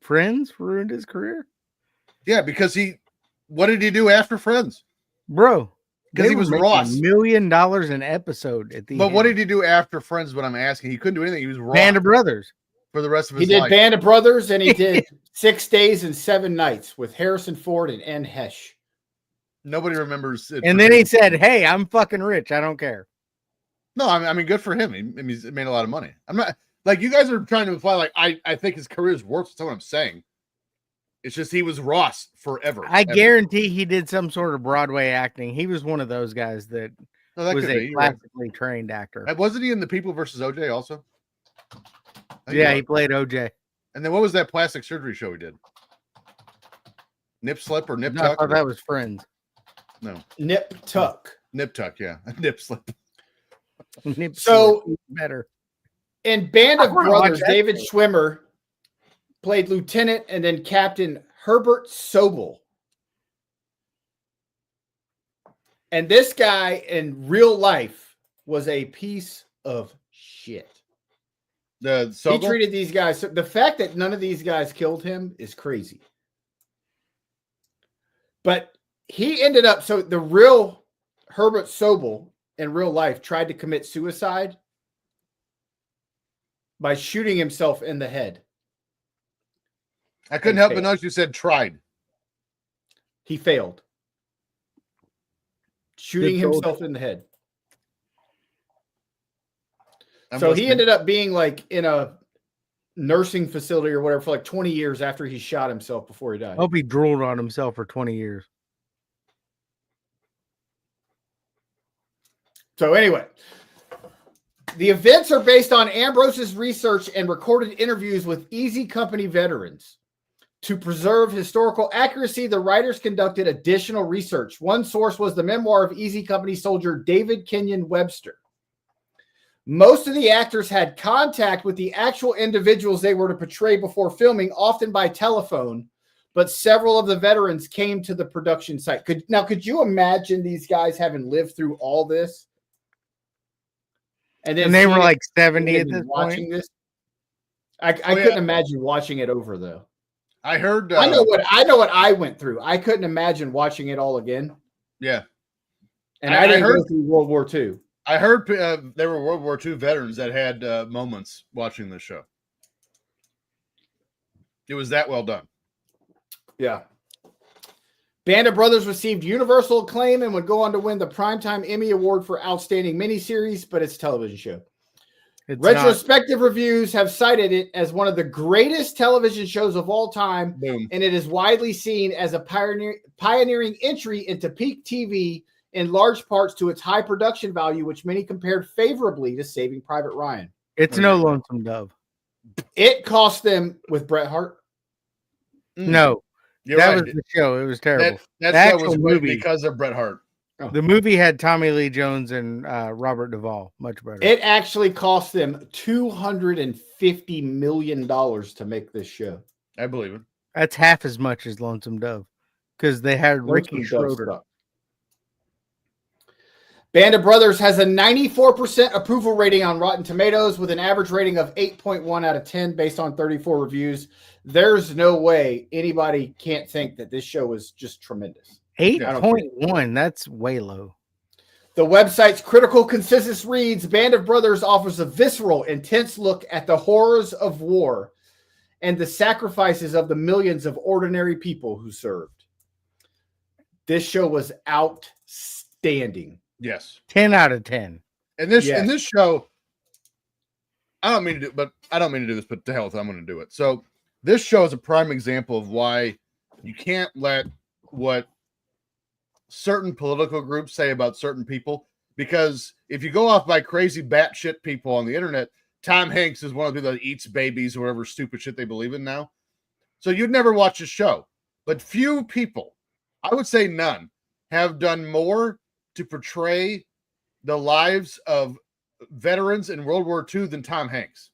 C: Friends ruined his career,
D: Yeah, because what did he do after Friends?
C: bro.
D: Because he was Ross.
C: $1 million an episode at the
D: But
C: end.
D: what did he do after Friends? What I'm asking, he couldn't do anything. He was Ross
C: Band of Brothers.
D: for the rest of
B: He
D: his
B: did
D: life.
B: Band of Brothers, and he did 6 Days and 7 Nights with Harrison Ford and N. Hesh.
D: Nobody remembers it.
C: And then he said, "Hey, I'm fucking rich. I don't care."
D: No, I mean, good for him. He's made a lot of money. I'm not like you guys are trying to imply like I think his career is worse. That's what I'm saying. It's just he was Ross forever.
C: I
D: ever.
C: guarantee he did some sort of Broadway acting. He was one of those guys that
D: No, that
C: was
D: could
C: a
D: be. You're right.
C: classically trained actor.
D: Wasn't he in The People versus OJ also? I think
C: Yeah,
D: was.
C: he played OJ.
D: And then what was that plastic surgery show he did? Nip slip or nip
C: No, I
D: tuck?
C: thought that was Friends.
D: No,
B: Nip Tuck.
D: nip tuck. Yeah, nip slip.
B: So-
C: better.
B: In Band
C: I
B: of
C: wanna watch
B: Brothers,
C: that
B: David
C: thing.
B: Schwimmer played Lieutenant and then Captain Herbert Sobel. And this guy in real life was a piece of shit.
D: The
B: He
D: Sobel?
B: treated these guys. The fact that none of these guys killed him is crazy. But he ended up, so the real Herbert Sobel in real life tried to commit suicide by shooting himself in the head.
D: I couldn't
B: and
D: help but
B: failed.
D: notice you said tried.
B: He failed. Shooting
C: Good soldier.
B: himself in the head.
D: I'm
B: So he
D: listening.
B: ended up being like in a nursing facility or whatever for like 20 years after he shot himself before he died.
C: I hope he drooled on himself for 20 years.
B: So anyway, the events are based on Ambrose's research and recorded interviews with Easy Company veterans. To preserve historical accuracy, the writers conducted additional research. One source was the memoir of Easy Company soldier David Kenyon Webster. Most of the actors had contact with the actual individuals they were to portray before filming, often by telephone, but several of the veterans came to the production site. Could you imagine these guys having lived through all this? And then
C: And they were
B: seeing
C: like
B: it
C: 70 at
B: and
C: this
B: watching
C: point.
B: this. I couldn't imagine watching it over though.
D: I heard.
B: I know what I went through. I couldn't imagine watching it all again.
D: Yeah,
B: And
D: I
B: I didn't
D: heard-
B: go through World War II.
D: I heard there were World War II veterans that had moments watching this show. It was that well done.
B: Yeah. Band of Brothers received universal acclaim and would go on to win the Primetime Emmy Award for Outstanding Miniseries, but it's a television show.
C: It's not.
B: Retrospective reviews have cited it as one of the greatest television shows of all time,
D: Boom.
B: and it is widely seen as a pioneering entry into peak TV in large parts to its high production value, which many compared favorably to Saving Private Ryan.
C: It's no Lonesome Dove.
B: It cost them with Bret Hart.
C: No,
D: You're
C: that
D: right.
C: was the show. It was terrible.
D: That
C: The
D: show was
C: actual
D: great
C: movie.
D: because of Bret Hart.
C: The movie had Tommy Lee Jones and Robert Duvall. Much better.
B: It actually cost them $250 million to make this show.
D: I believe it.
C: That's half as much as Lonesome Dove because they had Ricky
B: Lonesome Dove
C: Schroeder.
B: sucked. Band of Brothers has a 94% approval rating on Rotten Tomatoes with an average rating of 8.1 out of 10 based on 34 reviews. There's no way anybody can't think that this show is just tremendous.
C: 8.1. That's way low.
B: The website's critical consensus reads, Band of Brothers offers a visceral, intense look at the horrors of war and the sacrifices of the millions of ordinary people who served. This show was outstanding.
D: Yes.
C: 10 out of 10.
D: And this
B: Yes.
D: in this show, I don't mean to do this, but to hell with it, I'm going to do it. So this show is a prime example of why you can't let what certain political groups say about certain people, because if you go off by crazy batshit people on the internet, Tom Hanks is one of the people that eats babies or whatever stupid shit they believe in now. So you'd never watch the show. But few people, I would say none, have done more to portray the lives of veterans in World War II than Tom Hanks.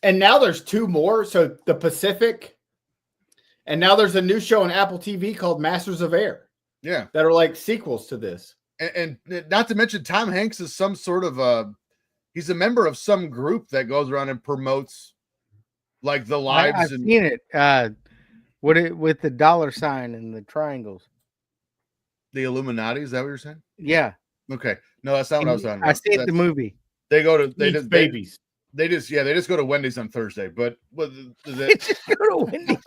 B: And now there's two more. So the Pacific, and now there's a new show on Apple TV called Masters of Air
D: Yeah.
B: that are like sequels to this.
D: And not to mention Tom Hanks is some sort of he's a member of some group that goes around and promotes like the
C: I've
D: lives and
C: seen it. With the dollar sign and the triangles.
D: the Illuminati. Is that what you're saying?
C: Yeah,
D: Okay, no, that's not what I was talking
C: I
D: about.
C: see it in the movie.
D: They go to
B: Eats babies.
D: they just go to Wendy's on Thursday, but
C: Just go to Wendy's.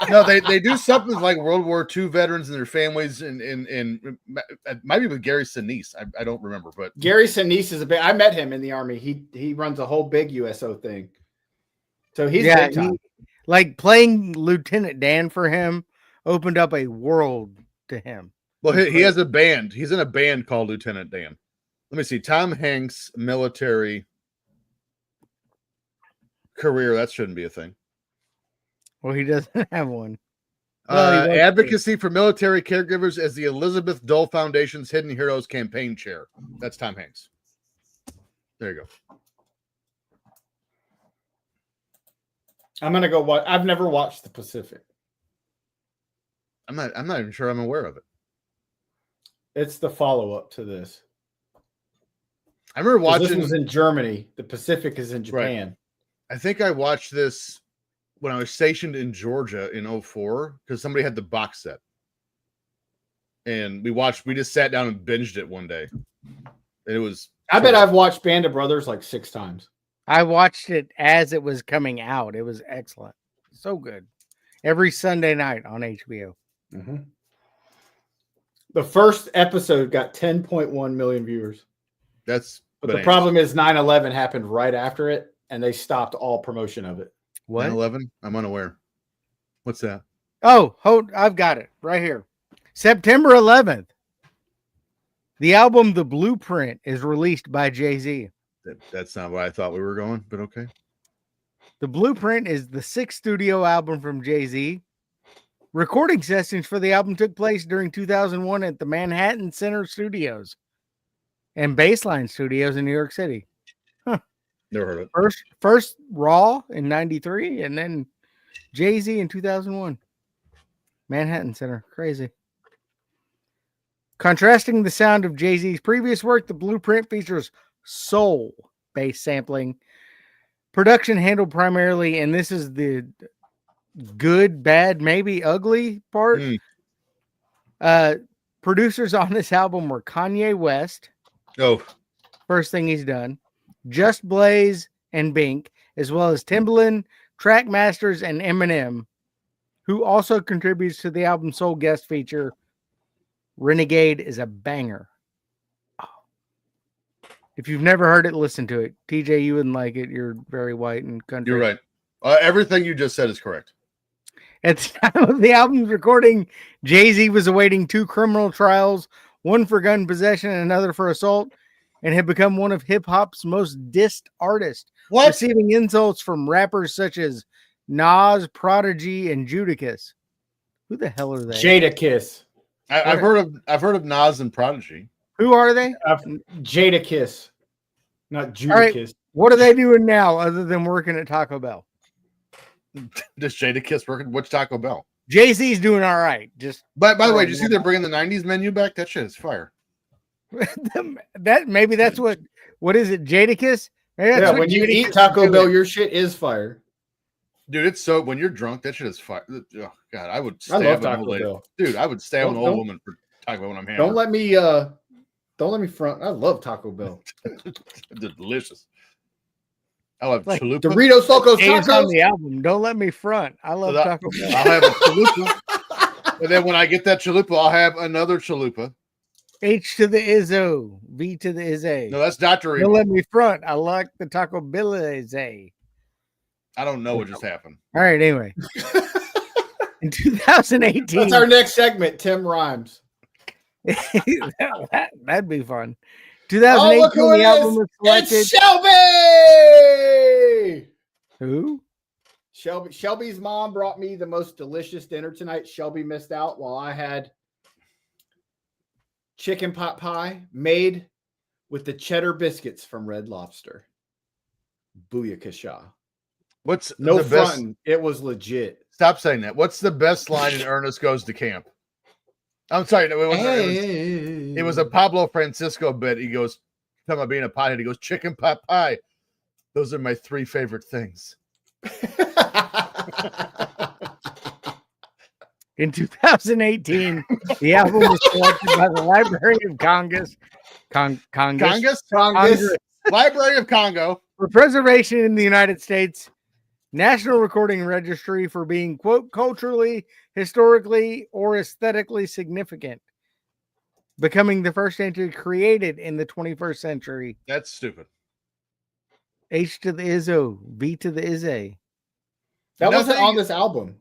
D: no, they do something like World War II veterans and their families, and it might be with Gary Sinise. I don't remember, but
B: Gary Sinise is a big. I met him in the army. He runs a whole big USO thing. So he's big time.
C: Like playing Lieutenant Dan for him opened up a world to him.
D: well, he has a band. He's in a band called Lieutenant Dan. Let me see. Tom Hanks, military career. That shouldn't be a thing.
C: Well, he doesn't have one. Well, he was
D: Advocacy for military caregivers as the Elizabeth Dole Foundation's Hidden Heroes campaign chair. That's Tom Hanks. There you go.
B: I'm gonna go watch. I've never watched The Pacific.
D: I'm not even sure I'm aware of it.
B: It's the follow-up to this.
D: I remember
B: 'Cause
D: watching.
B: This was in Germany. The Pacific is in Japan.
D: I think I watched this when I was stationed in Georgia in 2004 because somebody had the box set. And we just sat down and binged it one day. And it was.
B: I bet I've watched Band of Brothers like 6 times.
C: I watched it as it was coming out. It was excellent. So good. Every Sunday night on HBO.
B: Mm-hmm. The first episode got 10.1 million viewers.
D: That's
B: But
D: bananas.
B: the problem is 9/11 happened right after it, and they stopped all promotion of it.
C: What?
D: 9/11? I'm unaware. What's that?
C: Oh, I've got it right here. September 11th. The album The Blueprint is released by Jay-Z.
D: That's not what I thought we were going, but okay.
C: The Blueprint is the 6th studio album from Jay-Z. Recording sessions for the album took place during 2001 at the Manhattan Center Studios and Baseline Studios in New York City.
D: Never heard of it.
C: First Raw in 93 and then Jay-Z in 2001. Manhattan Center. Crazy. Contrasting the sound of Jay-Z's previous work, The Blueprint features soul-based sampling. Production handled primarily, and this is the good, bad, maybe ugly part. Producers on this album were Kanye West.
D: Oh,
C: First thing he's done. Just Blaze and Bink, as well as Timbaland, Trackmasters, and Eminem, who also contributes to the album's sole guest feature. Renegade is a banger. If you've never heard it, listen to it. TJ, you wouldn't like it. You're very white and country.
D: you're right. Everything you just said is correct.
C: At the time of the album's recording, Jay-Z was awaiting 2 criminal trials, one for gun possession and another for assault, and had become one of hip-hop's most dissed artists, receiving insults from rappers such as Nas, Prodigy, and Judicus. Who the hell are they?
B: Jadakiss.
D: I've heard of Nas and Prodigy.
C: Who are they?
B: Jadakiss. Not Judicus.
C: right. What are they doing now other than working at Taco Bell?
D: Just Jadakiss working. What's Taco Bell?
C: Jay-Z's doing all right. Just
D: By the way, did you see they're bringing the '90s menu back? That shit is fire.
C: maybe that's what is it? Jadakiss? Maybe that's
B: Yeah,
C: what
B: when you
C: Jadakiss
B: eat
C: is
B: Taco
C: doing.
B: Bell, your shit is fire.
D: Dude, it's so when you're drunk, that shit is fire. Oh God, I would
B: I love
D: stab an
B: Taco
D: old lady.
B: Bell.
D: Dude, I would stab an
B: Don't-
D: old woman for Taco Bell when I'm hammered.
B: Don't let me front. I love Taco Bell.
D: They're delicious. I'll have
C: Like
D: chalupa.
B: Doritos Locos
C: James on
B: Tacos.
C: the album. Don't let me front. I love
D: So
C: Taco Bell.
D: I'll have a chalupa. And then when I get that chalupa, I'll have another chalupa.
C: H to the Izzo, V to the Izzy.
D: No, that's Dr.
C: Don't
D: Evil.
C: let me front. I like the Taco Bell Izzy.
D: I don't know what just happened.
C: All right, anyway. In 2018,
B: That's our next segment. Tim Rhymes.
C: that'd be fun.
B: Oh,
C: 2018,
B: look who
C: the
B: it
C: album
B: is.
C: was selected.
B: It's Shelby.
C: Who?
B: Shelby's mom brought me the most delicious dinner tonight. Shelby missed out while I had chicken pot pie made with the cheddar biscuits from Red Lobster. Booyakasha.
D: What's
B: No
D: the best?
B: fronting. It was legit.
D: Stop saying that. What's the best line in Ernest Goes to Camp? I'm sorry. No, it was a Pablo Francisco bit. He goes, talking about being a pothead. He goes, chicken pot pie. Those are my 3 favorite things.
C: In 2018, the album was selected by the Library of Congress,
D: Congress?
B: Congress.
D: Library of Congo.
C: for preservation in the United States National Recording Registry for being, quote, culturally, historically, or aesthetically significant, becoming the first entry created in the 21st century.
D: That's stupid.
C: H to the Izzo, V to the Izzy.
B: That wasn't
D: Nothing-
B: on this album.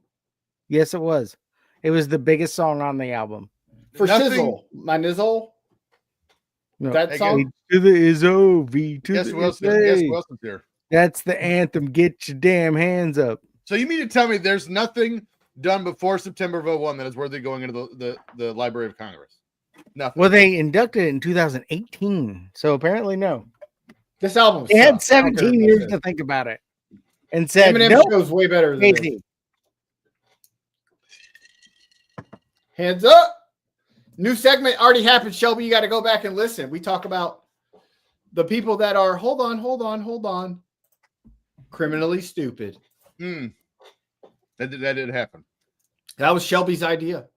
C: Yes, it was. It was the biggest song on the album.
B: For
D: Nothing-
B: Shizzle, my Nizzle.
C: No,
B: That
D: Hey,
B: song.
C: H to the Izzo, V to
D: Guess
C: the
D: who else? Guess
C: Izzy.
D: who else is here?
C: That's the anthem. Get your damn hands up.
D: So you mean to tell me there's nothing done before September of 01 that is worthy going into the Library of Congress? Nothing.
C: Well, they inducted it in 2018, so apparently no.
B: This album.
C: They had
B: sucks. I don't care
C: 17
B: what
C: years
B: it
C: to
B: says.
C: think about it, and said,
B: Eminem
C: "Nope,
B: show's way better than this.
C: crazy."
B: Hands up. New segment already happened, Shelby. You got to go back and listen. We talk about the people that are, hold on. Criminally stupid.
D: That did happen.
B: That was Shelby's idea.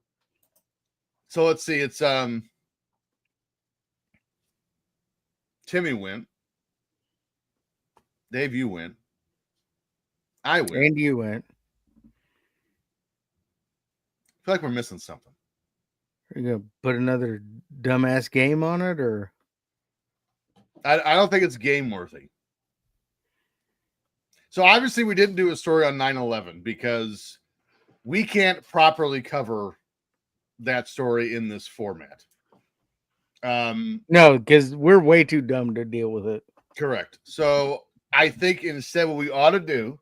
D: So let's see. It's Timmy went. Dave, you went. I went.
C: And you went.
D: I feel like we're missing something.
C: Are you gonna put another dumbass game on it, or
D: I don't think it's game worthy. So obviously we didn't do a story on 9/11 because we can't properly cover that story in this format.
C: no? Because we're way too dumb to deal with it.
D: Correct. So I think instead what we ought to do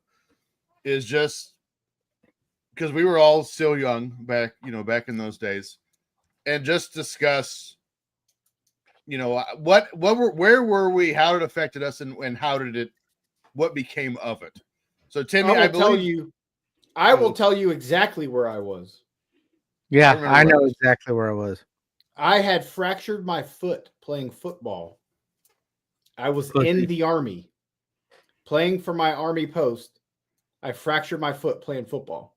D: is just because we were all still young back in those days, and just discuss, where were we, how it affected us, and what became of it. So Timmy,
B: I will tell you exactly where I was.
C: Yeah,
D: remember
C: I
D: where
C: know
D: I was.
C: exactly where I was.
B: I had fractured my foot playing football. I was
C: Pussy.
B: in the Army playing for my Army post. I fractured my foot playing football.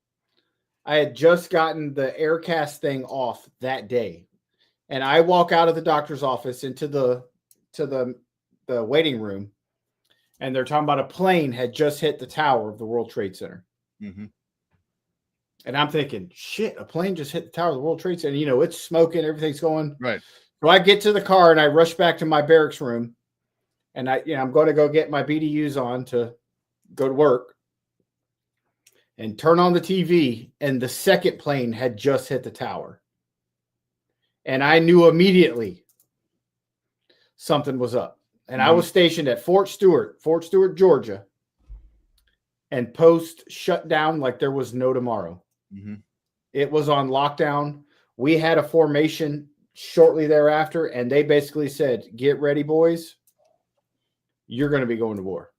B: I had just gotten the air cast thing off that day. And I walk out of the doctor's office into the waiting room, and they're talking about a plane had just hit the tower of the World Trade Center.
D: Mhm.
B: And I'm thinking, shit, a plane just hit the tower of the World Trade Center. It's smoking, everything's going.
D: Right.
B: So I get to the car and I rush back to my barracks room, and I'm going to go get my BDUs on to go to work, and turn on the TV, and the second plane had just hit the tower. And I knew immediately something was up. And I was stationed at Fort Stewart, Georgia, and post shut down like there was no tomorrow.
D: Mhm.
B: It was on lockdown. We had a formation shortly thereafter, and they basically said, get ready, boys. You're going to be going to war.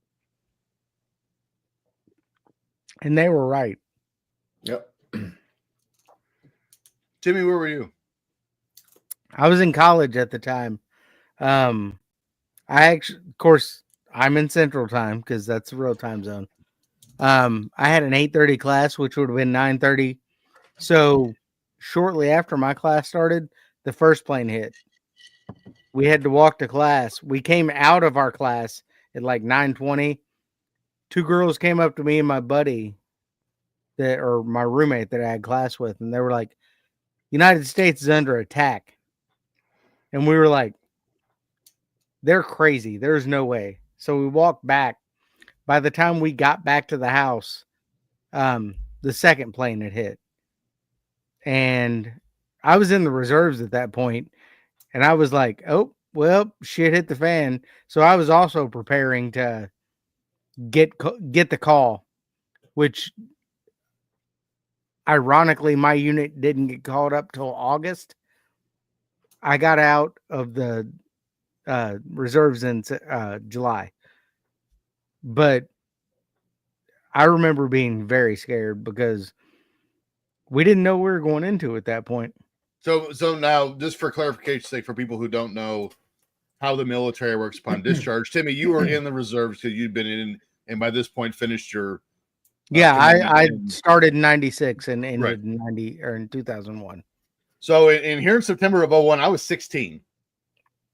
C: And they were right.
B: Yep.
D: Timmy, where were you?
C: I was in college at the time. I actually, of course, I'm in Central Time because that's the real time zone. I had an 8:30 class, which would have been 9:30. So shortly after my class started, the first plane hit. We had to walk to class. We came out of our class at like 9:20. Two girls came up to me and my buddy or my roommate that I had class with, and they were like, United States is under attack. And we were like, they're crazy. There's no way. So we walked back. By the time we got back to the house, the second plane had hit. And I was in the reserves at that point, and I was like, oh, well, shit hit the fan. So I was also preparing to get the call, which ironically, my unit didn't get called up till August. I got out of the reserves in July. But I remember being very scared because we didn't know we were going into at that point.
D: So now, just for clarification's sake, for people who don't know how the military works upon discharge, Timmy, you were in the reserves because you'd been in, and by this point finished your
C: Yeah,
D: and then
C: I
D: in-
C: started in 96 and ended
D: Right.
C: in 90 or in 2001.
D: So in here in September of 01, I was 16.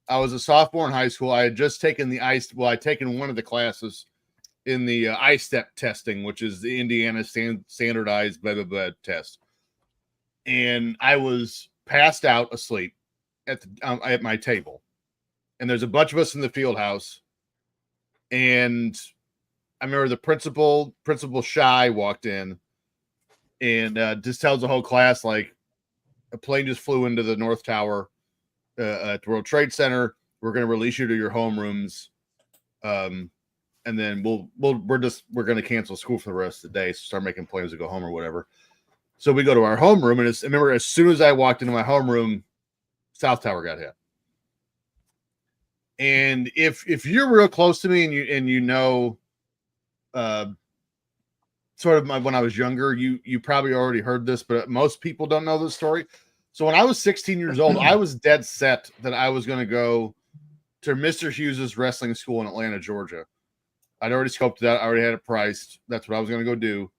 D: I was a sophomore in high school. I had just taken the ice. Well, I'd taken one of the classes in the I-STEP testing, which is the Indiana standardized blah, blah, blah test. And I was passed out asleep at my table. And there's a bunch of us in the field house. And I remember the Principal Shy walked in and just tells the whole class, like, a plane just flew into the North Tower at the World Trade Center. We're going to release you to your homerooms. And then we're going to cancel school for the rest of the day. So start making plans to go home or whatever. So we go to our homeroom, and I remember as soon as I walked into my homeroom, South Tower got hit. And if you're real close to me and you know, sort of when I was younger, you probably already heard this, but most people don't know this story. So when I was 16 years old, I was dead set that I was going to go to Mr. Hughes's wrestling school in Atlanta, Georgia. I'd already scoped that. I already had it priced. That's what I was going to go do.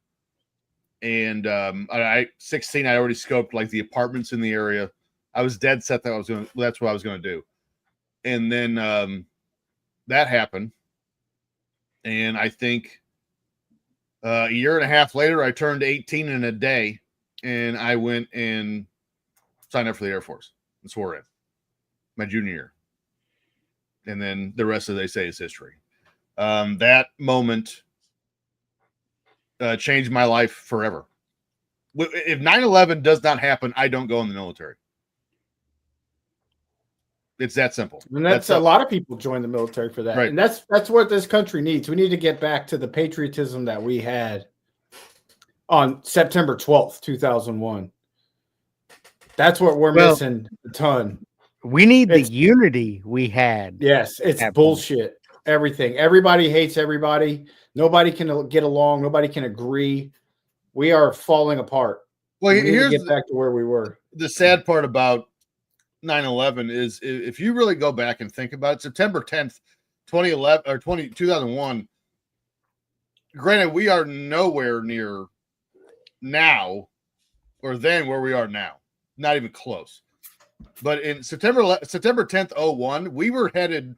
D: And I 16, I already scoped like the apartments in the area. I was dead set that that's what I was going to do. And then that happened. And I think a year and a half later, I turned 18 in a day, and I went and signed up for the Air Force and swore in my junior year. And then the rest of they say is history. That moment changed my life forever. If 9/11 does not happen, I don't go in the military. It's that simple.
B: And that's a lot of people join the military for that.
D: Right.
B: And that's what this country needs. We need to get back to the patriotism that we had on September 12th, 2001. That's what we're missing a ton.
C: We need the unity we had.
B: Yes, it's bullshit. Everything. Everybody hates everybody. Nobody can get along. Nobody can agree. We are falling apart.
D: Well,
B: we need
D: here's
B: to get back to where we were.
D: The sad part about 9/11 is if you really go back and think about it, September 10th, 2011 or 2001. Granted, we are nowhere near now or then where we are now. Not even close. But in September 10th, 01, we were headed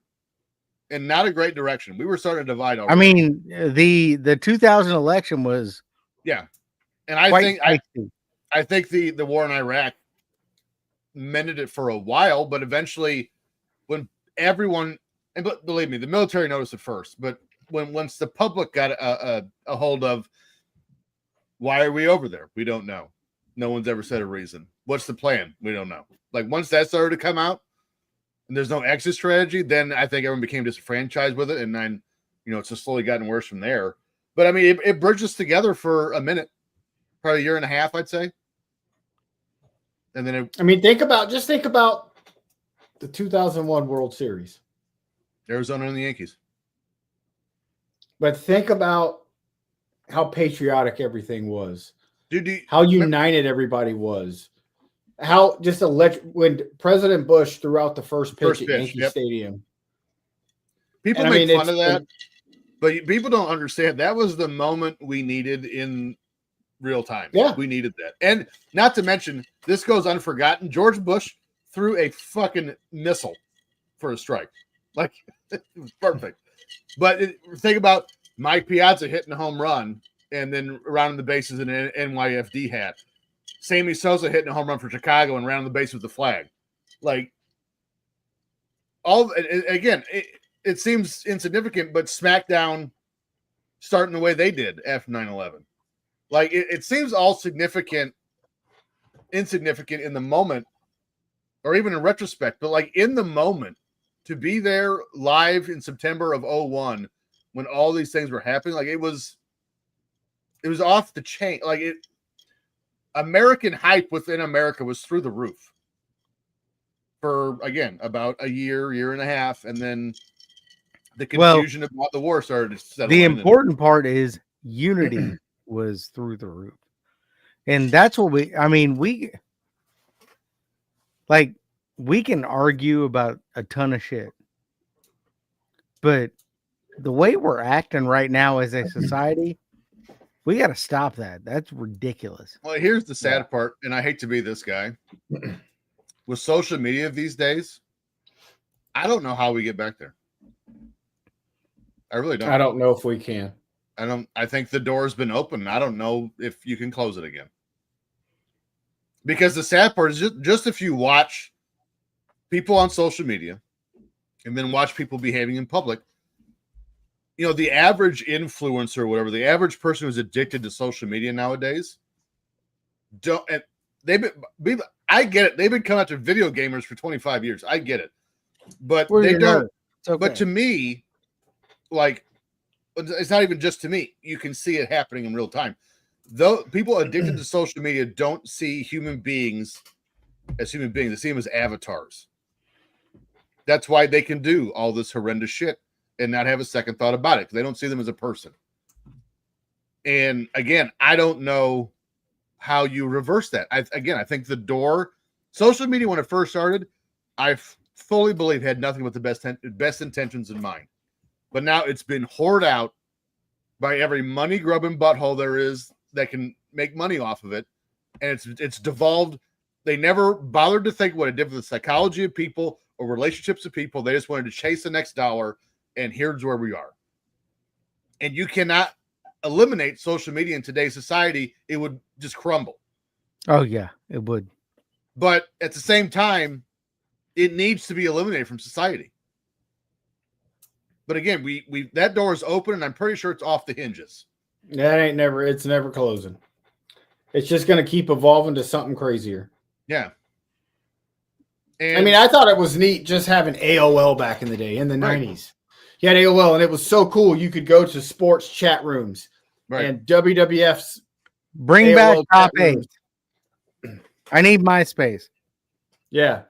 D: in not a great direction. We were starting to divide already.
C: I mean, the 2000 election was
D: and I think the war in Iraq mended it for a while, but eventually when everyone, and believe me, the military noticed it first, but once the public got a hold of, why are we over there? We don't know. No one's ever said a reason. What's the plan? We don't know. Like once that started to come out and there's no exit strategy, then I think everyone became disenfranchised with it. And then, it's just slowly gotten worse from there. But I mean, it bridges together for a minute, probably a year and a half, I'd say. And then
B: think about the 2001 World Series.
D: Arizona and the Yankees.
B: But think about how patriotic everything was.
D: Dude,
B: how united everybody was. How just when President Bush threw out the first pitch at Yankee Stadium.
D: People make fun of that, but people don't understand. That was the moment we needed in real time.
B: Yeah.
D: We needed that. And not to mention, this goes unforgotten. George Bush threw a fucking missile for a strike. Like, it was perfect. But think about Mike Piazza hitting a home run and then rounding the bases in an NYFD hat. Sammy Sosa hitting a home run for Chicago and rounding the base with the flag. Like, it seems insignificant, but SmackDown starting the way they did after 9/11. Like, it seems all insignificant in the moment, or even in retrospect, but like in the moment, to be there live in September of 01 when all these things were happening, like it was off the chain. Like American hype within America was through the roof for, again, about a year and a half. And then the confusion about the war started to settle in.
C: The important part is unity was through the roof. And that's what we can argue about a ton of shit. But the way we're acting right now as a society, We got to stop that. That's ridiculous.
D: Well, here's the sad part, and I hate to be this guy. With social media these days, I don't know how we get back there. I really don't.
B: I don't know if we can.
D: I think the door's been open. I don't know if you can close it again. Because the sad part is just if you watch people on social media and then watch people behaving in public, you know, the average influencer or whatever, the average person who's addicted to social media nowadays, I get it. They've been coming after video gamers for 25 years. I get it. But they don't.
C: Okay.
D: But to me, like, it's not even just to me. You can see it happening in real time. Though people addicted to social media don't see human beings as human beings. They see them as avatars. That's why they can do all this horrendous shit and not have a second thought about it. They don't see them as a person. And again, I don't know how you reverse that. I think social media when it first started, I fully believe had nothing but the best intentions in mind. But now it's been hoarded out by every money grubbing butthole there is that can make money off of it. And it's devolved. They never bothered to think what it did for the psychology of people or relationships of people. They just wanted to chase the next dollar. And here's where we are. And you cannot eliminate social media in today's society. It would just crumble.
C: Oh, yeah, it would.
D: But at the same time, it needs to be eliminated from society. But again, we that door is open, and I'm pretty sure it's off the hinges.
B: It's never closing. It's just going to keep evolving to something crazier.
D: Yeah. And,
B: I mean, I thought it was neat just having AOL back in the day, in the 90s. You had AOL, and it was so cool. You could go to sports chat rooms and WWF's
C: Bring
B: AOL
C: back top
B: chat rooms.
C: 8. I need MySpace.
B: Yeah.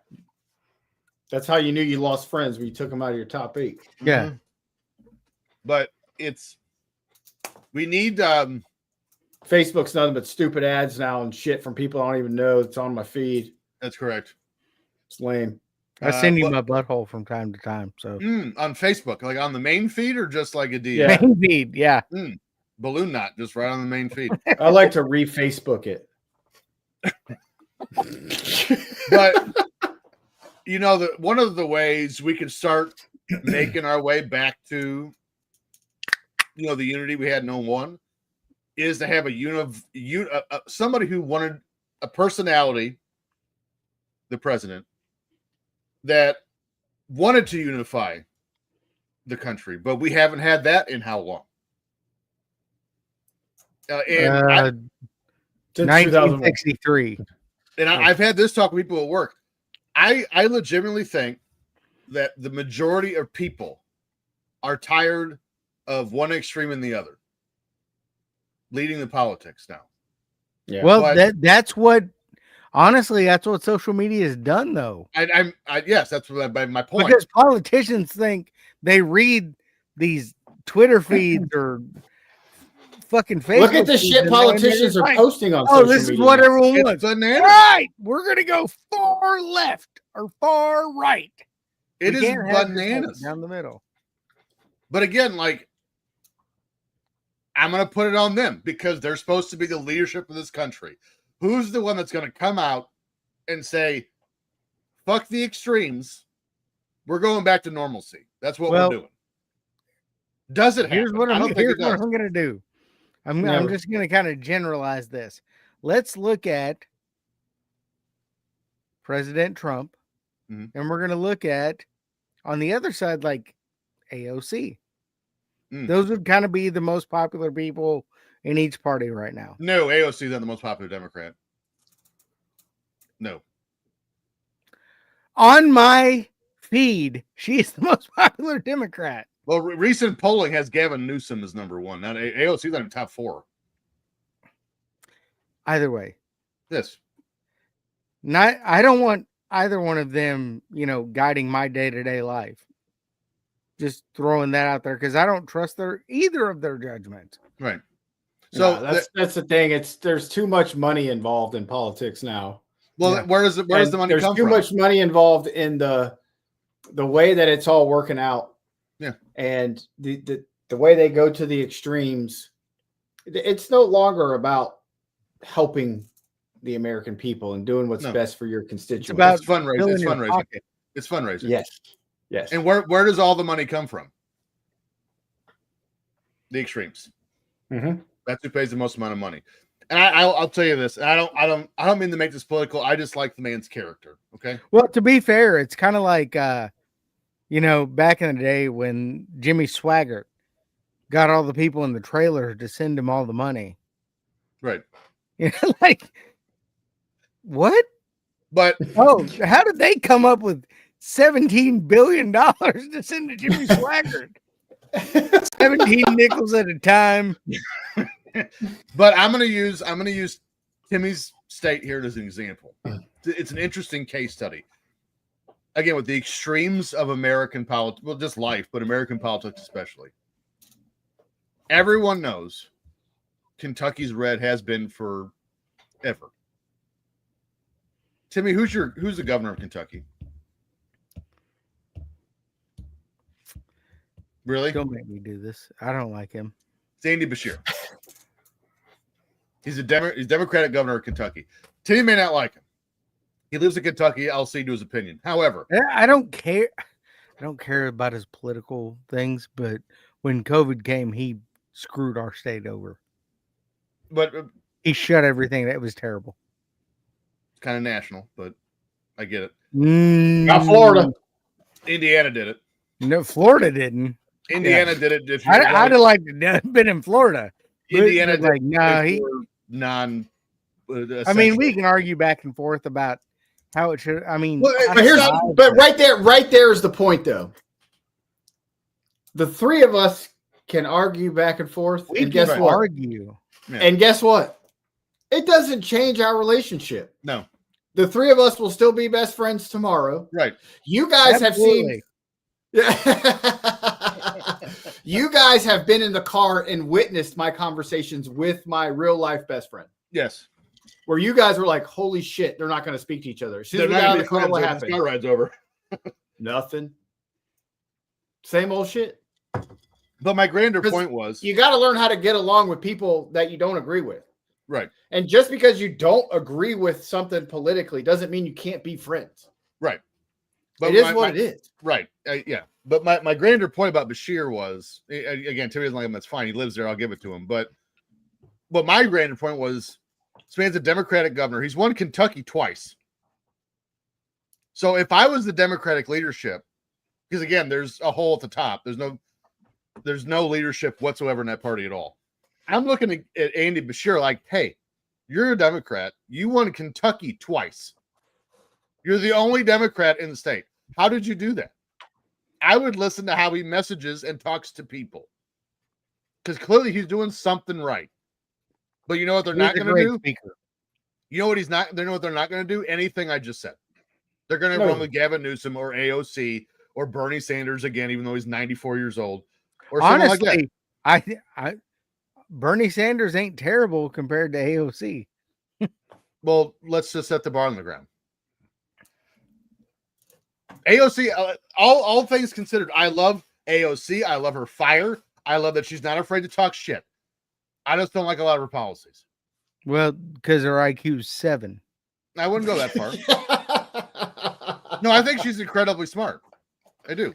B: That's how you knew you lost friends when you took them out of your top 8.
C: Yeah.
D: But we need
B: Facebook's nothing but stupid ads now and shit from people I don't even know. It's on my feed.
D: That's correct.
B: It's lame.
C: I send you my butthole from time to time. So
D: on Facebook, like on the main feed or just like a DM?
B: Yeah.
C: main feed, yeah.
D: Balloon knot, just right on the main feed.
B: I like to re-Facebook it.
D: But you know, one of the ways we can start making our way back to, you know, the unity we had in 01 is to have somebody who wanted a personality, the president, that wanted to unify the country, but we haven't had that in how long?
B: Since
C: 1963.
D: And I've had this talk with people at work. I legitimately think that the majority of people are tired of one extreme and the other leading the politics now.
B: Yeah.
C: Well, that's what social media has done, though.
D: Yes, that's my point.
C: Because politicians think they read these Twitter feeds or fucking Facebook.
B: Look at the shit politicians are posting on social media.
C: Oh, this is what everyone
D: It's
C: wants.
D: bananas.
C: Right, we're gonna go far left or far right.
D: It
C: We
D: is
C: can't have
D: bananas
C: down the middle.
D: But again, like, I'm going to put it on them because they're supposed to be the leadership of this country. Who's the one that's going to come out and say, fuck the extremes, we're going back to normalcy? That's what we're doing. Does it happen?
C: Here's what I'm going to do. I'm just going to kind of generalize this. Let's look at President Trump, and we're going to look at, on the other side, like AOC. Those would kind of be the most popular people in each party right now.
D: No, AOC is not the most popular Democrat. No.
C: On my feed, she's the most popular Democrat.
D: Well, recent polling has Gavin Newsom as number one. Now, AOC's not in top 4.
C: Either way.
D: Yes.
C: I don't want either one of them, guiding my day-to-day life. Just throwing that out there because I don't trust either of their judgments.
D: Right. So
B: that's the thing. There's too much money involved in politics now.
D: Well, where does the money come from?
B: There's too much money involved in the way that it's all working out.
D: Yeah.
B: And the way they go to the extremes It's no longer about helping the American people and doing what's
D: No.
B: best for your constituents.
C: It's about
D: It's fundraising.
C: filling
D: It's
C: your
D: fundraising.
C: pocket.
D: It's fundraising.
B: yes, yes.
D: And where does all the money come from? The extremes.
B: Mhm.
D: That's who pays the most amount of money. And I'll tell you this. I don't mean to make this political. I just like the man's character. Okay.
C: Well, to be fair, it's kind of like back in the day when Jimmy Swaggart got all the people in the trailer to send him all the money.
D: Right.
C: Like what?
D: But
C: Oh, how did they come up with $17 billion to send to Jimmy Swaggart? 17 nickels at a time.
D: but I'm gonna use Timmy's state here as an example. It's an interesting case study. Again, with the extremes of American politics, well, just life, but American politics especially. Everyone knows Kentucky's red has been forever. Timmy, who's the governor of Kentucky? Really?
C: Don't make me do this. I don't like him.
D: It's Andy Beshear. He's Democratic governor of Kentucky. Timmy may not like him. He lives in Kentucky. I'll cede to his opinion. However,
C: I don't care. I don't care about his political things, but when COVID came, he screwed our state over.
D: but
C: He shut everything. That was terrible.
D: it's kind of national, but I get it.
B: Not Florida.
D: Indiana did it.
C: No, Florida didn't.
D: Indiana did it. If you
C: I'd have liked to have been in Florida.
D: Indiana
C: But, like,
D: did
C: nah,
D: it
C: he.
D: for non.
C: I mean, we can argue back and forth about how it should. I mean,
D: Well,
B: But right there is the point, though. The three of us can argue back and forth,
C: we
B: and guess
C: can
B: what?
C: argue.
D: Yeah.
B: And guess what? It doesn't change our relationship.
D: No,
B: The three of us will still be best friends tomorrow.
D: right.
B: You guys have seen.
C: Absolutely.
B: You guys have been in the car and witnessed my conversations with my real life best friend,
D: Yes.
B: where you guys were like, "Holy shit, they're not going to speak to each other." As soon
D: They're
B: as we
D: not
B: got out
D: going
B: of
D: to
B: the car, what
D: the
B: happened?
D: car ride's over.
B: Nothing. Same old shit.
D: But my grander
B: 'Cause
D: point was
B: You got to learn how to get along with people that you don't agree with.
D: right.
B: And just because you don't agree with something politically doesn't mean you can't be friends.
D: Right.
B: It is what it is.
D: Right. Yeah. But my grander point about Beshear was, again, Timmy doesn't like him. That's fine. He lives there. I'll give it to him. But my grander point was, this man's a Democratic governor. He's won Kentucky twice. So if I was the Democratic leadership, because again, there's a hole at the top. There's no leadership whatsoever in that party at all. I'm looking at Andy Beshear like, hey, you're a Democrat. You won Kentucky twice. You're the only Democrat in the state. How did you do that? I would listen to how he messages and talks to people. Because clearly he's doing something right. But you know what they're not going to do?
C: Speaker.
D: You know what he's not? They know what they're not going to do? Anything I just said. They're going to run with Gavin Newsom or AOC or Bernie Sanders again, even though he's 94 years old. Or something like that.
C: Honestly, I Bernie Sanders ain't terrible compared to AOC.
D: Well, let's just set the bar on the ground. AOC, all things considered, I love AOC. I love her fire. I love that she's not afraid to talk shit. I just don't like a lot of her policies.
C: Well, because her IQ's 7.
D: I wouldn't go that far. No, I think she's incredibly smart. I do.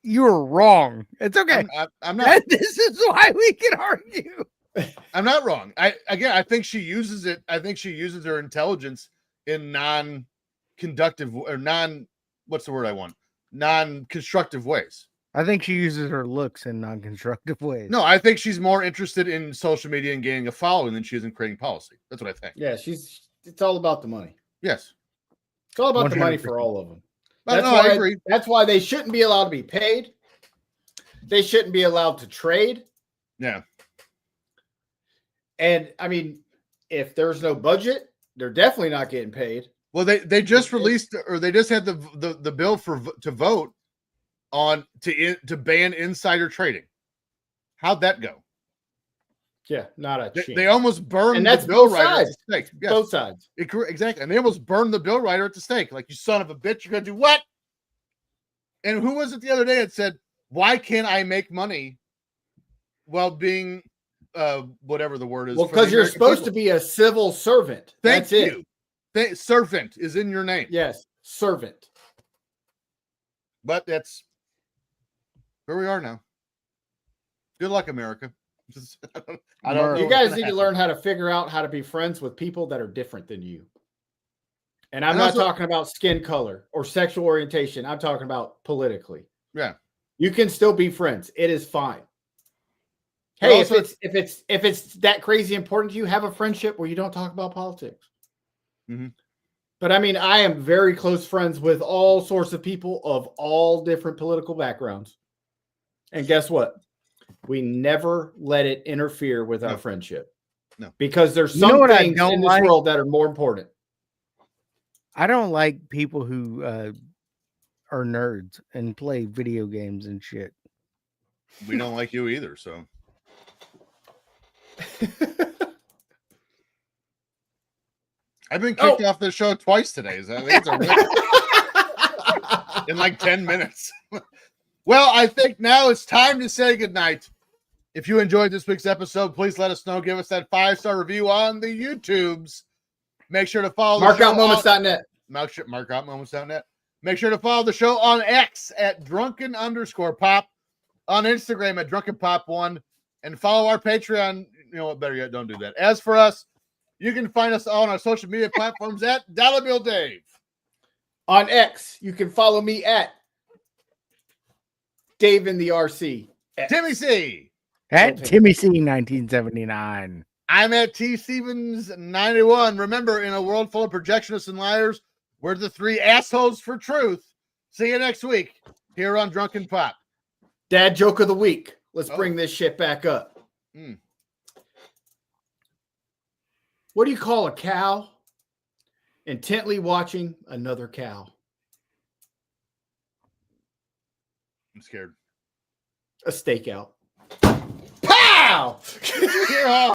C: You're wrong. It's okay.
D: I'm not.
C: This is why we can argue.
D: I'm not wrong. I think she uses it. I think she uses her intelligence in non-conductive or what's the word I want? Non-constructive ways.
C: I think she uses her looks in non-constructive ways.
D: No, I think she's more interested in social media and gaining a following than she is in creating policy. That's what I think.
B: Yeah, it's all about the money.
D: Yes.
B: It's all about the money
C: 100%.
B: for all of them.
D: I agree.
B: That's why they shouldn't be allowed to be paid. They shouldn't be allowed to trade.
D: Yeah.
B: And I mean, if there's no budget, they're definitely not getting paid.
D: Well, they just released, or they just had the bill to vote on to ban insider trading. How'd that go?
B: Yeah, not a chance.
D: They almost burned
B: And that's
D: the bill
B: both
D: writer at
B: sides.
D: the stake. Yes,
B: Both sides.
D: exactly. And they almost burned the bill writer at the stake. Like, you son of a bitch, you're gonna do what? And who was it the other day that said, "Why can't I make money while being whatever the word is.
B: Well,
D: for the
B: because you're
D: American
B: supposed
D: people.
B: to be a civil servant.
D: Thank
B: That's it.
D: you. Servant is in your name.
B: Yes, servant.
D: But that's where we are now. Good luck, America. I don't know.
B: You
D: what's
B: guys
D: gonna
B: need to
D: happen.
B: learn how to figure out how to be friends with people that are different than you. And I'm
D: And
B: not
D: also-
B: talking about skin color or sexual orientation. I'm talking about politically.
D: Yeah.
B: You can still be friends. It is fine.
D: But
B: Hey,
D: also-
B: if it's that crazy important to you, have a friendship where you don't talk about politics.
D: Mhm.
B: But I mean, I am very close friends with all sorts of people of all different political backgrounds. And guess what? We never let it interfere with our
D: No.
B: friendship.
D: No.
B: Because there's
C: You know
B: some
C: what I
B: things
C: don't
B: in this
C: like?
B: world that are more important.
C: I don't like people who are nerds and play video games and shit.
D: We don't like you either. So I've been kicked off the show twice today. So I think it's a win in like 10 minutes. Well, I think now it's time to say goodnight. If you enjoyed this week's episode, please let us know. Give us that 5-star review on the YouTubes. Make sure to follow the show
B: Markoutmoments.net.
D: markoutmoments.net. Make sure to follow the show on X at drunken_pop, on Instagram at drunkenpop1, and follow our Patreon. You know what? Better yet, don't do that. As for us, you can find us all on our social media platforms at Dolla Bill Dave.
B: On X, you can follow me at Dave in the RC. X.
D: Timmy C.
C: At
B: Okay.
C: Timmy C 1979.
D: I'm at T Stevens 91. Remember, in a world full of projectionists and liars, we're the three assholes for truth. See you next week here on Drunken Pop.
B: Dad joke of the week. Let's
D: Oh.
B: bring this shit back up.
D: Mm.
B: What do you call a cow intently watching another cow?
D: I'm scared.
B: A stakeout. Pow!
D: You're all